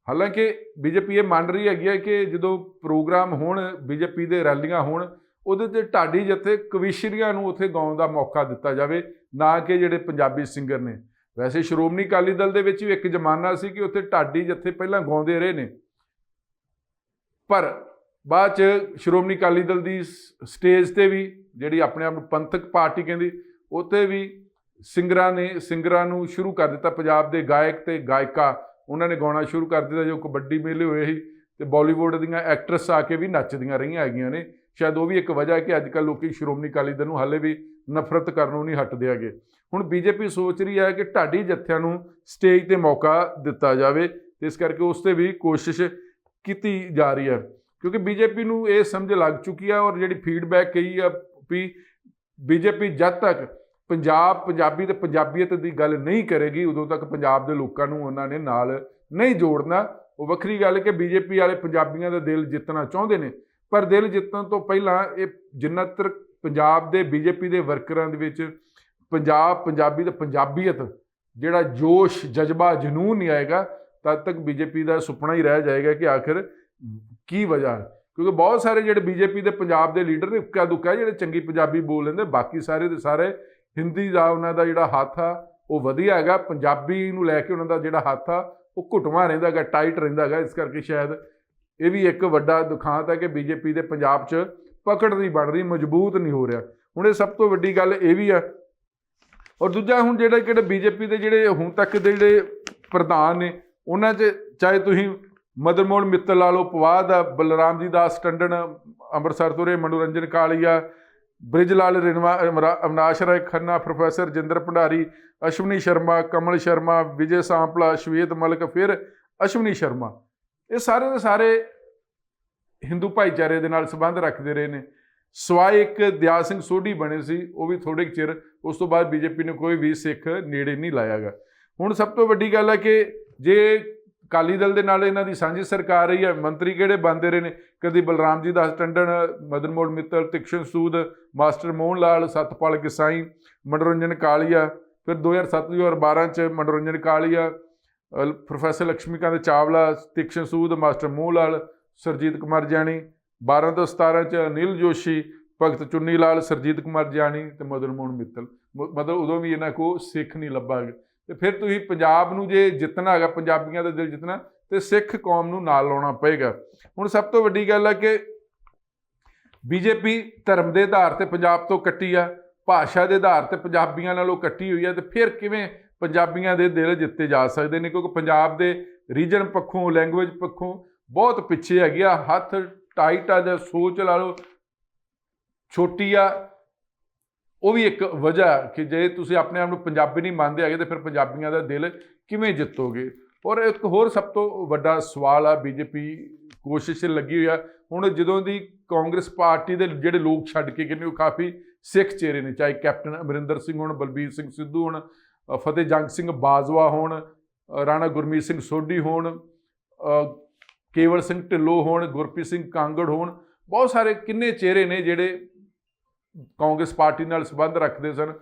ਹਾਲਾਂਕਿ ਬੀਜੇਪੀ ਇਹ ਮੰਨ ਰਹੀ ਹੈਗੀ ਹੈ ਕਿ ਜਦੋਂ ਪ੍ਰੋਗਰਾਮ ਹੋਣ, ਬੀਜੇਪੀ ਦੇ ਰੈਲੀਆਂ ਹੋਣ, ਉਹਦੇ 'ਤੇ ਢਾਡੀ ਜੱਥੇ ਕਵੀਸ਼ਰੀਆਂ ਨੂੰ ਉੱਥੇ ਗਾਉਣ ਦਾ ਮੌਕਾ ਦਿੱਤਾ ਜਾਵੇ, ਨਾ ਕਿ ਜਿਹੜੇ ਪੰਜਾਬੀ ਸਿੰਗਰ ਨੇ। ਵੈਸੇ ਸ਼੍ਰੋਮਣੀ ਅਕਾਲੀ ਦਲ ਦੇ ਵਿੱਚ ਵੀ ਇੱਕ ਜ਼ਮਾਨਾ ਸੀ ਕਿ ਉੱਥੇ ਢਾਡੀ ਜੱਥੇ ਪਹਿਲਾਂ ਗਾਉਂਦੇ ਰਹੇ ਨੇ, ਪਰ ਬਾਅਦ 'ਚ ਸ਼੍ਰੋਮਣੀ ਅਕਾਲੀ ਦਲ ਦੀ ਸਟੇਜ 'ਤੇ ਵੀ ਜਿਹੜੀ ਆਪਣੇ ਆਪ ਨੂੰ ਪੰਥਕ ਪਾਰਟੀ ਕਹਿੰਦੀ, ਉੱਥੇ ਵੀ ਸਿੰਗਰਾਂ ਨੂੰ ਸ਼ੁਰੂ ਕਰ ਦਿੱਤਾ। ਪੰਜਾਬ ਦੇ ਗਾਇਕ ਤੇ ਗਾਇਕਾ ਉਹਨਾਂ ਨੇ ਗਾਉਣਾ ਸ਼ੁਰੂ ਕਰ ਦਿੱਤਾ। ਜੋ ਕਬੱਡੀ ਮੇਲੇ ਹੋਏ ਸੀ ਤੇ ਬਾਲੀਵੁੱਡ ਦੀਆਂ ਐਕਟਰਸ ਆ ਕੇ ਵੀ ਨੱਚਦੀਆਂ ਰਹੀਆਂ ਹੈਗੀਆਂ ਨੇ। ਸ਼ਾਇਦ ਉਹ ਵੀ ਇੱਕ ਵਜ੍ਹਾ ਕਿ ਅੱਜ ਕੱਲ੍ਹ ਲੋਕੀ ਸ਼੍ਰੋਮਣੀ ਅਕਾਲੀ ਦਲ ਨੂੰ ਹਾਲੇ ਵੀ ਨਫ਼ਰਤ ਕਰਨੋਂ ਨਹੀਂ ਹਟਦੇ ਹੈਗੇ। ਹੁਣ ਬੀਜੇਪੀ ਸੋਚ ਰਹੀ ਹੈ ਕਿ ਢਾਡੀ ਜੱਥਿਆਂ ਨੂੰ ਸਟੇਜ 'ਤੇ ਮੌਕਾ ਦਿੱਤਾ ਜਾਵੇ, ਤੇ ਇਸ ਕਰਕੇ ਉਸ 'ਤੇ ਵੀ ਕੋਸ਼ਿਸ਼ ਕੀਤੀ ਜਾ ਰਹੀ ਹੈ, ਕਿਉਂਕਿ ਬੀਜੇਪੀ ਨੂੰ ਇਹ ਸਮਝ ਲੱਗ ਚੁੱਕੀ ਹੈ। ਔਰ ਜਿਹੜੀ ਫੀਡਬੈਕ ਕਹੀ ਆ ਵੀ ਬੀਜੇਪੀ ਜਦ ਤੱਕ ਪੰਜਾਬੀ ਤੇ ਪੰਜਾਬੀਅਤ ਦੀ ਗੱਲ ਨਹੀਂ ਕਰੇਗੀ, ਉਦੋਂ ਤੱਕ ਪੰਜਾਬ ਦੇ ਲੋਕਾਂ ਨੂੰ ਉਹਨਾਂ ਨੇ ਨਾਲ ਨਹੀਂ ਜੋੜਨਾ। ਉਹ ਵੱਖਰੀ ਗੱਲ ਕਿ ਬੀਜੇਪੀ ਵਾਲੇ ਪੰਜਾਬੀਆਂ ਦਾ ਦਿਲ ਜਿੱਤਣਾ ਚਾਹੁੰਦੇ ਨੇ, ਪਰ ਦਿਲ ਜਿੱਤਣ ਤੋਂ ਪਹਿਲਾਂ ਇਹ ਜਿੰਨਾ ਤੱਕ ਪੰਜਾਬ ਦੇ ਬੀਜੇਪੀ ਦੇ ਵਰਕਰਾਂ ਦੇ ਵਿੱਚ ਪੰਜਾਬੀ ਤੇ ਪੰਜਾਬੀਅਤ ਜਿਹੜਾ ਜੋਸ਼, ਜਜ਼ਬਾ, ਜਨੂਨ ਨਹੀਂ ਆਏਗਾ, ਤਦ ਤੱਕ ਬੀਜੇਪੀ ਦਾ ਸੁਪਨਾ ਹੀ ਰਹਿ ਜਾਏਗਾ ਕਿ ਆਖਿਰ ਕੀ ਵਜ੍ਹਾ। ਕਿਉਂਕਿ ਬਹੁਤ ਸਾਰੇ ਜਿਹੜੇ ਬੀਜੇਪੀ ਦੇ ਪੰਜਾਬ ਦੇ ਲੀਡਰ ਨੇ ਉੱਕਾ ਦੁੱਕਾ ਜਿਹੜੇ ਚੰਗੀ ਪੰਜਾਬੀ ਬੋਲ ਲੈਂਦੇ, ਬਾਕੀ ਸਾਰੇ ਦੇ ਸਾਰੇ ਹਿੰਦੀ ਦਾ ਉਹਨਾਂ ਦਾ ਜਿਹੜਾ ਹੱਥ ਆ ਉਹ ਵਧੀਆ ਹੈਗਾ। ਪੰਜਾਬੀ ਨੂੰ ਲੈ ਕੇ ਉਹਨਾਂ ਦਾ ਜਿਹੜਾ ਹੱਥ ਆ ਉਹ ਘੁੱਟਵਾਂ ਰਹਿੰਦਾ ਹੈਗਾ, ਟਾਈਟ ਰਹਿੰਦਾ ਹੈਗਾ। ਇਸ ਕਰਕੇ ਸ਼ਾਇਦ ਇਹ ਵੀ ਇੱਕ ਵੱਡਾ ਦੁਖਾਂਤ ਹੈ ਕਿ ਬੀਜੇਪੀ ਦੇ ਪੰਜਾਬ 'ਚ ਪਕੜ ਨਹੀਂ ਬਣ ਰਹੀ, ਮਜ਼ਬੂਤ ਨਹੀਂ ਹੋ ਰਿਹਾ। ਹੁਣ ਇਹ ਸਭ ਤੋਂ ਵੱਡੀ ਗੱਲ ਇਹ ਵੀ ਆ। ਔਰ ਦੂਜਾ ਹੁਣ ਕਿਹੜੇ ਬੀਜੇਪੀ ਦੇ ਜਿਹੜੇ ਹੁਣ ਤੱਕ ਦੇ ਜਿਹੜੇ ਪ੍ਰਧਾਨ ਨੇ ਉਹਨਾਂ 'ਚ ਚਾਹੇ ਤੁਸੀਂ ਮਦਨ ਮੋਹਨ ਮਿੱਤਲ ਲਾ ਲਓ, ਪਵਾਦ ਆ, ਬਲਰਾਮ ਜੀ ਦਾਸ ਟੰਡਨ ਅੰਮ੍ਰਿਤਸਰ ਤੋਂ ਰਹੇ, ਮਨੋਰੰਜਨ ਕਾਲੀਆ, ਬ੍ਰਿਜ ਲਾਲ ਰਿਨਵਾ, ਅਵਨਾਸ਼ ਰਾਏ ਖੰਨਾ, ਪ੍ਰੋਫੈਸਰ ਜਿੰਦਰ ਭੰਡਾਰੀ, ਅਸ਼ਵਨੀ ਸ਼ਰਮਾ, ਕਮਲ ਸ਼ਰਮਾ, ਵਿਜੇ ਸਾਂਪਲਾ, ਸ਼ਵੇਤ ਮਲਿਕ, ਫਿਰ ਅਸ਼ਵਨੀ ਸ਼ਰਮਾ, ਇਹ ਸਾਰੇ ਦੇ ਸਾਰੇ ਹਿੰਦੂ ਭਾਈਚਾਰੇ ਦੇ ਨਾਲ ਸੰਬੰਧ ਰੱਖਦੇ ਰਹੇ ਨੇ। ਸਵਾਏ ਇੱਕ ਦਿਆਲ ਸਿੰਘ ਸੋਢੀ ਬਣੇ ਸੀ, ਉਹ ਵੀ ਥੋੜ੍ਹੇ ਚਿਰ, ਉਸ ਤੋਂ ਬਾਅਦ ਬੀਜੇਪੀ ਨੇ ਕੋਈ ਵੀ ਸਿੱਖ ਨੇੜੇ ਨਹੀਂ ਲਾਇਆ ਗਾ। ਹੁਣ ਸਭ ਤੋਂ ਵੱਡੀ ਗੱਲ ਹੈ ਕਿ ਜੇ ਅਕਾਲੀ ਦਲ ਦੇ ਨਾਲ ਇਹਨਾਂ ਦੀ ਸਾਂਝੀ ਸਰਕਾਰ ਰਹੀ ਹੈ, ਮੰਤਰੀ ਕਿਹੜੇ ਬਣਦੇ ਰਹੇ ਨੇ, ਕਦੀ ਬਲਰਾਮ ਜੀ ਦਾਸ ਟੰਡਨ, ਮਦਨ ਮੋਹਨ ਮਿੱਤਲ, ਤੀਕਸ਼ਣ ਸੂਦ, ਮਾਸਟਰ ਮੋਹਨ ਲਾਲ, ਸਤਪਾਲ ਕਿਸਾਈ, ਮਨੋਰੰਜਨ ਕਾਲੀਆ, ਫਿਰ 2007-2012 'ਚ ਮਨੋਰੰਜਨ ਕਾਲੀਆ, ਪ੍ਰੋਫੈਸਰ ਲਕਸ਼ਮੀਕਾਂਤ ਚਾਵਲਾ, ਤੀਕਸ਼ਣ ਸੂਦ, ਮਾਸਟਰ ਮੋਹਨ ਲਾਲ, ਸਰਜੀਤ ਕੁਮਾਰ ਜਾਨੀ, 12 ਤੋਂ 17 'ਚ ਅਨਿਲ ਜੋਸ਼ੀ, ਭਗਤ ਚੁੰਨੀ ਲਾਲ, ਸਰਜੀਤ ਕੁਮਾਰ ਜਾਨੀ ਤੇ ਮਦਨ ਮੋਹਨ ਮਿੱਤਲ। ਮਤਲਬ ਉਦੋਂ ਵੀ ਇਹਨਾਂ ਕੋਲ ਸਿੱਖ ਨਹੀਂ ਲੱਭਾ। ਤੇ ਫਿਰ ਤੁਸੀਂ ਪੰਜਾਬ ਨੂੰ ਜੇ ਜਿੱਤਣਾ ਹੈਗਾ, ਪੰਜਾਬੀਆਂ ਦਾ ਦਿਲ ਜਿੱਤਣਾ, ਤੇ ਸਿੱਖ ਕੌਮ ਨੂੰ ਨਾਲ ਲਾਉਣਾ ਪਏਗਾ। ਹੁਣ ਸਭ ਤੋਂ ਵੱਡੀ ਗੱਲ ਹੈ ਕਿ ਬੀਜੇਪੀ ਧਰਮ ਦੇ ਆਧਾਰ ਤੇ ਪੰਜਾਬ ਤੋਂ ਕੱਟੀ ਆ, ਭਾਸ਼ਾ ਦੇ ਆਧਾਰ ਤੇ ਪੰਜਾਬੀਆਂ ਨਾਲੋਂ ਕੱਟੀ ਹੋਈ ਆ, ਤੇ ਫਿਰ ਕਿਵੇਂ ਪੰਜਾਬੀਆਂ ਦੇ ਦਿਲ ਜਿੱਤੇ ਜਾ ਸਕਦੇ ਨੇ? ਕਿਉਂਕਿ ਪੰਜਾਬ ਦੇ ਰੀਜਨ ਪੱਖੋਂ, ਲੈਂਗੁਏਜ ਪੱਖੋਂ ਬਹੁਤ ਪਿੱਛੇ ਹੈਗੀ ਆ, ਹੱਥ ਟਾਈਟ ਆ, ਜਾਂ ਸੋਚ ਲਾ ਲਓ ਛੋਟੀ ਆ। ਉਹ ਵੀ ਇੱਕ ਵਜ੍ਹਾ ਕਿ ਜੇ ਤੁਸੀਂ ਆਪਣੇ ਆਪ ਨੂੰ ਪੰਜਾਬੀ ਨਹੀਂ ਮੰਨਦੇ ਹੈਗੇ, ਤਾਂ ਫਿਰ ਪੰਜਾਬੀਆਂ ਦਾ ਦਿਲ ਕਿਵੇਂ ਜਿੱਤੋਗੇ? ਔਰ ਇੱਕ ਹੋਰ ਸਭ ਤੋਂ ਵੱਡਾ ਸਵਾਲ ਆ, ਬੀਜੇਪੀ ਕੋਸ਼ਿਸ਼ ਲੱਗੀ ਹੋਈ ਆ ਹੁਣ, ਜਦੋਂ ਦੀ ਕਾਂਗਰਸ ਪਾਰਟੀ ਦੇ ਜਿਹੜੇ ਲੋਕ ਛੱਡ ਕੇ ਗਏ ਨੇ, ਉਹ ਕਾਫੀ ਸਿੱਖ ਚਿਹਰੇ ਨੇ, ਚਾਹੇ ਕੈਪਟਨ ਅਮਰਿੰਦਰ ਸਿੰਘ ਹੋਣ, ਬਲਬੀਰ ਸਿੰਘ ਸਿੱਧੂ ਹੋਣ, ਫਤਿਹ ਜੰਗ ਸਿੰਘ ਬਾਜਵਾ ਹੋਣ, ਰਾਣਾ ਗੁਰਮੀਤ ਸਿੰਘ ਸੋਢੀ ਹੋਣ, ਕੇਵਲ ਸਿੰਘ ਢਿੱਲੋਂ ਹੋਣ, ਗੁਰਪ੍ਰੀਤ ਸਿੰਘ ਕਾਂਗੜ ਹੋਣ, ਬਹੁਤ ਸਾਰੇ ਕਿੰਨੇ ਚਿਹਰੇ ਨੇ ਜਿਹੜੇ ਕਾਂਗਰਸ ਪਾਰਟੀ ਨਾਲ ਸੰਬੰਧ ਰੱਖਦੇ ਸਨ,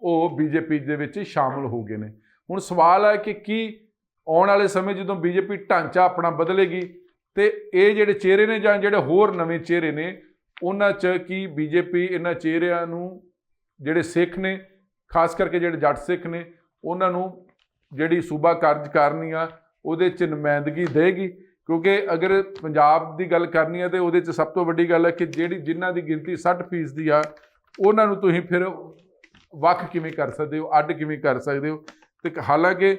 ਉਹ ਬੀਜੇਪੀ ਦੇ ਵਿੱਚ ਸ਼ਾਮਲ ਹੋ ਗਏ ਨੇ। ਹੁਣ ਸਵਾਲ ਹੈ ਕਿ ਕੀ ਆਉਣ ਵਾਲੇ ਸਮੇਂ ਜਦੋਂ ਬੀਜੇਪੀ ਢਾਂਚਾ ਆਪਣਾ ਬਦਲੇਗੀ, ਤੇ ਇਹ ਜਿਹੜੇ ਚਿਹਰੇ ਨੇ ਜਾਂ ਜਿਹੜੇ ਹੋਰ ਨਵੇਂ ਚਿਹਰੇ ਨੇ, ਉਹਨਾਂ 'ਚ ਕੀ ਬੀਜੇਪੀ ਇਹਨਾਂ ਚਿਹਰਿਆਂ ਨੂੰ, ਜਿਹੜੇ ਸਿੱਖ ਨੇ, ਖਾਸ ਕਰਕੇ ਜਿਹੜੇ ਜੱਟ ਸਿੱਖ ਨੇ, ਉਹਨਾਂ ਨੂੰ ਜਿਹੜੀ ਸੂਬਾ ਕਾਰਜਕਾਰਨੀ ਆ ਉਹਦੇ 'ਚ ਨੁਮਾਇੰਦਗੀ ਦੇਗੀ? ਕਿਉਂਕਿ ਅਗਰ ਪੰਜਾਬ ਦੀ ਗੱਲ ਕਰਨੀ ਹੈ, ਤਾਂ ਉਹਦੇ 'ਚ ਸਭ ਤੋਂ ਵੱਡੀ ਗੱਲ ਹੈ ਕਿ ਜਿਨ੍ਹਾਂ ਦੀ ਗਿਣਤੀ 60% ਦੀ ਆ, ਉਹਨਾਂ ਨੂੰ ਤੁਸੀਂ ਫਿਰ ਵੱਖ ਕਿਵੇਂ ਕਰ ਸਕਦੇ ਹੋ, ਅੱਡ ਕਿਵੇਂ ਕਰ ਸਕਦੇ ਹੋ? ਤੇ ਹਾਲਾਂਕਿ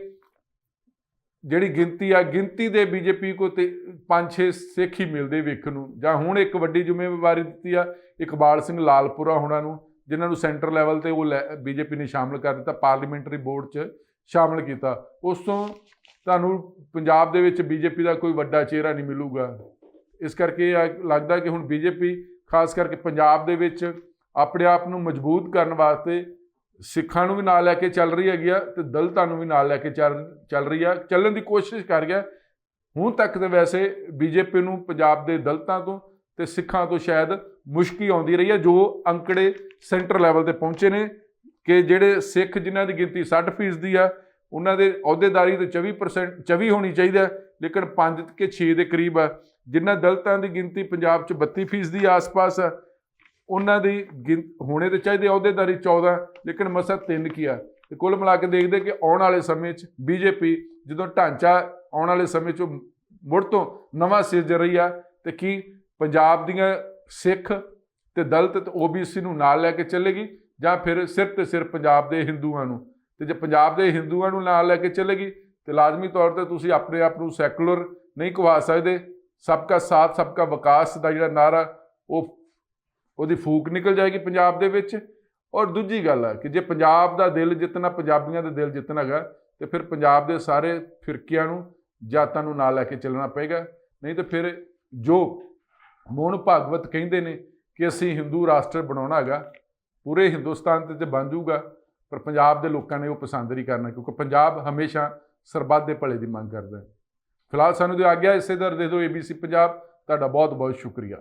ਜਿਹੜੀ ਗਿਣਤੀ ਆ, ਗਿਣਤੀ ਦੇ ਬੀਜੇਪੀ ਕੋ ਤੇ 5-6 ਸਿੱਖ ਹੀ ਮਿਲਦੇ ਵੇਖਣ ਨੂੰ। ਜਾਂ ਹੁਣ ਇੱਕ ਵੱਡੀ ਜ਼ਿੰਮੇਵਾਰੀ ਦਿੱਤੀ ਆ ਇਕਬਾਲ ਸਿੰਘ ਲਾਲਪੁਰਾ ਹੋਣਾ ਨੂੰ, ਜਿਨ੍ਹਾਂ ਨੂੰ ਸੈਂਟਰ ਲੈਵਲ ਤੇ ਉਹ ਬੀਜੇਪੀ ਨੇ ਸ਼ਾਮਲ ਕਰ ਦਿੱਤਾ, ਪਾਰਲੀਮੈਂਟਰੀ ਬੋਰਡ 'ਚ ਸ਼ਾਮਲ ਕੀਤਾ। ਉਸ ਤੋਂ ਤੁਹਾਨੂੰ ਪੰਜਾਬ ਦੇ ਵਿੱਚ ਬੀਜੇਪੀ ਦਾ ਕੋਈ ਵੱਡਾ ਚਿਹਰਾ ਨਹੀਂ ਮਿਲੂਗਾ। ਇਸ ਕਰਕੇ ਲੱਗਦਾ ਕਿ ਹੁਣ ਬੀਜੇਪੀ ਖਾਸ ਕਰਕੇ ਪੰਜਾਬ ਦੇ ਵਿੱਚ ਆਪਣੇ ਆਪ ਨੂੰ ਮਜ਼ਬੂਤ ਕਰਨ ਵਾਸਤੇ ਸਿੱਖਾਂ ਨੂੰ ਵੀ ਨਾਲ ਲੈ ਕੇ ਚੱਲ ਰਹੀ ਹੈਗੀ ਆ, ਤੇ ਦਲਿਤਾਂ ਨੂੰ ਵੀ ਨਾਲ ਲੈ ਕੇ ਚੱਲ ਰਹੀ ਆ, ਚੱਲਣ ਦੀ ਕੋਸ਼ਿਸ਼ ਕਰ ਗਿਆ। ਹੁਣ ਤੱਕ ਤਾਂ ਵੈਸੇ ਬੀਜੇਪੀ ਨੂੰ ਪੰਜਾਬ ਦੇ ਦਲਿਤਾਂ ਤੋਂ ਤੇ ਸਿੱਖਾਂ ਤੋਂ ਸ਼ਾਇਦ ਮੁਸ਼ਕਿਲ ਆਉਂਦੀ ਰਹੀ ਹੈ, ਜੋ ਅੰਕੜੇ ਸੈਂਟਰ ਲੈਵਲ ਤੇ ਪਹੁੰਚੇ ਨੇ ਕਿ ਜਿਹੜੇ ਸਿੱਖ ਜਿਨ੍ਹਾਂ ਦੀ ਗਿਣਤੀ 60% ਦੀ ਆ, ਉਹਨਾਂ ਦੇ ਅਹੁਦੇਦਾਰੀ ਤੇ 24% ਹੋਣੀ ਚਾਹੀਦੀ ਹੈ, ਲੇਕਿਨ 5 ਕੇ 6 ਦੇ ਕਰੀਬ ਆ। ਜਿਨ੍ਹਾਂ ਦਲਿਤਾਂ ਦੀ ਗਿਣਤੀ ਪੰਜਾਬ 'ਚ 32% ਦੀ ਆਸ-ਪਾਸ ਆ, ਉਹਨਾਂ ਦੀ ਹੋਣੇ ਤੇ ਚਾਹੀਦੇ ਅਹੁਦੇਦਾਰੀ 14, ਲੇਕਿਨ ਮਸਾ 3 ਕੀ ਆ। ਤੇ ਕੁੱਲ ਮਿਲਾ ਕੇ ਦੇਖਦੇ ਕਿ ਆਉਣ ਵਾਲੇ ਸਮੇਂ 'ਚ ਬੀਜੇਪੀ ਜਦੋਂ ਢਾਂਚਾ ਆਉਣ ਵਾਲੇ ਸਮੇਂ 'ਚ ਮੁੜ ਤੋਂ ਨਵਾਂ ਸਿਰਜ ਰਹੀ ਆ, ਤੇ ਕੀ ਪੰਜਾਬ ਦੀਆਂ ਸਿੱਖ ਤੇ ਦਲਿਤ ਤੇ OBC ਨੂੰ ਨਾਲ ਲੈ ਕੇ ਚੱਲੇਗੀ, ਜਾਂ ਫਿਰ ਸਿਰਫ ਤੇ ਸਿਰਫ ਪੰਜਾਬ ਦੇ ਹਿੰਦੂਆਂ ਨੂੰ? ਤੇ ਜੇ ਪੰਜਾਬ ਦੇ ਹਿੰਦੂਆਂ ਨੂੰ ਨਾਲ ਲੈ ਕੇ ਚੱਲੇਗੀ, ਤੇ ਲਾਜ਼ਮੀ ਤੌਰ ਤੇ ਤੁਸੀਂ ਆਪਣੇ ਆਪ ਨੂੰ ਸੈਕੂਲਰ ਨਹੀਂ ਕਹਾ ਸਕਦੇ। ਸਬਕਾ ਸਾਥ ਸਬਕਾ ਵਿਕਾਸ ਦਾ ਜਿਹੜਾ ਨਾਰਾ, ਉਹਦੀ ਫੂਕ ਨਿਕਲ ਜਾਏਗੀ ਪੰਜਾਬ ਦੇ ਵਿੱਚ। ਔਰ ਦੂਜੀ ਗੱਲ ਹੈ ਕਿ ਜੇ ਪੰਜਾਬ ਦਾ ਦਿਲ ਜਿੱਤਣਾ, ਪੰਜਾਬੀਆਂ ਦਾ ਦਿਲ ਜਿੱਤਣਾ ਹੈਗਾ, ਤੇ ਫਿਰ ਪੰਜਾਬ ਦੇ ਸਾਰੇ ਫਿਰਕਿਆਂ ਨੂੰ, ਜਾਤਾਂ ਨੂੰ ਨਾਲ ਲੈ ਕੇ ਚੱਲਣਾ ਪਏਗਾ। ਨਹੀਂ ਤਾਂ ਫਿਰ ਜੋ ਮੋਹਨ ਭਾਗਵਤ ਕਹਿੰਦੇ ਨੇ ਕਿ ਅਸੀਂ ਹਿੰਦੂ ਰਾਸ਼ਟਰ ਬਣਾਉਣਾ ਹੈਗਾ, ਪੂਰੇ ਹਿੰਦੁਸਤਾਨ ਤੇ ਬਣ ਜਾਊਗਾ, ਪਰ ਪੰਜਾਬ ਦੇ ਲੋਕਾਂ ਨੇ ਉਹ ਪਸੰਦ ਨਹੀਂ ਕਰਨਾ, ਕਿਉਂਕਿ ਪੰਜਾਬ ਹਮੇਸ਼ਾ ਸਰਬੱਤ ਦੇ ਭਲੇ ਦੀ ਮੰਗ ਕਰਦਾ ਹੈ। ਫਿਲਹਾਲ ਸਾਨੂੰ ਦਿਓ ਆਗਿਆ, ਇਸੇ ਦਰ ਦੇ ਦਿਓ ABC ਪੰਜਾਬ। ਤੁਹਾਡਾ ਬਹੁਤ ਬਹੁਤ ਸ਼ੁਕਰੀਆ।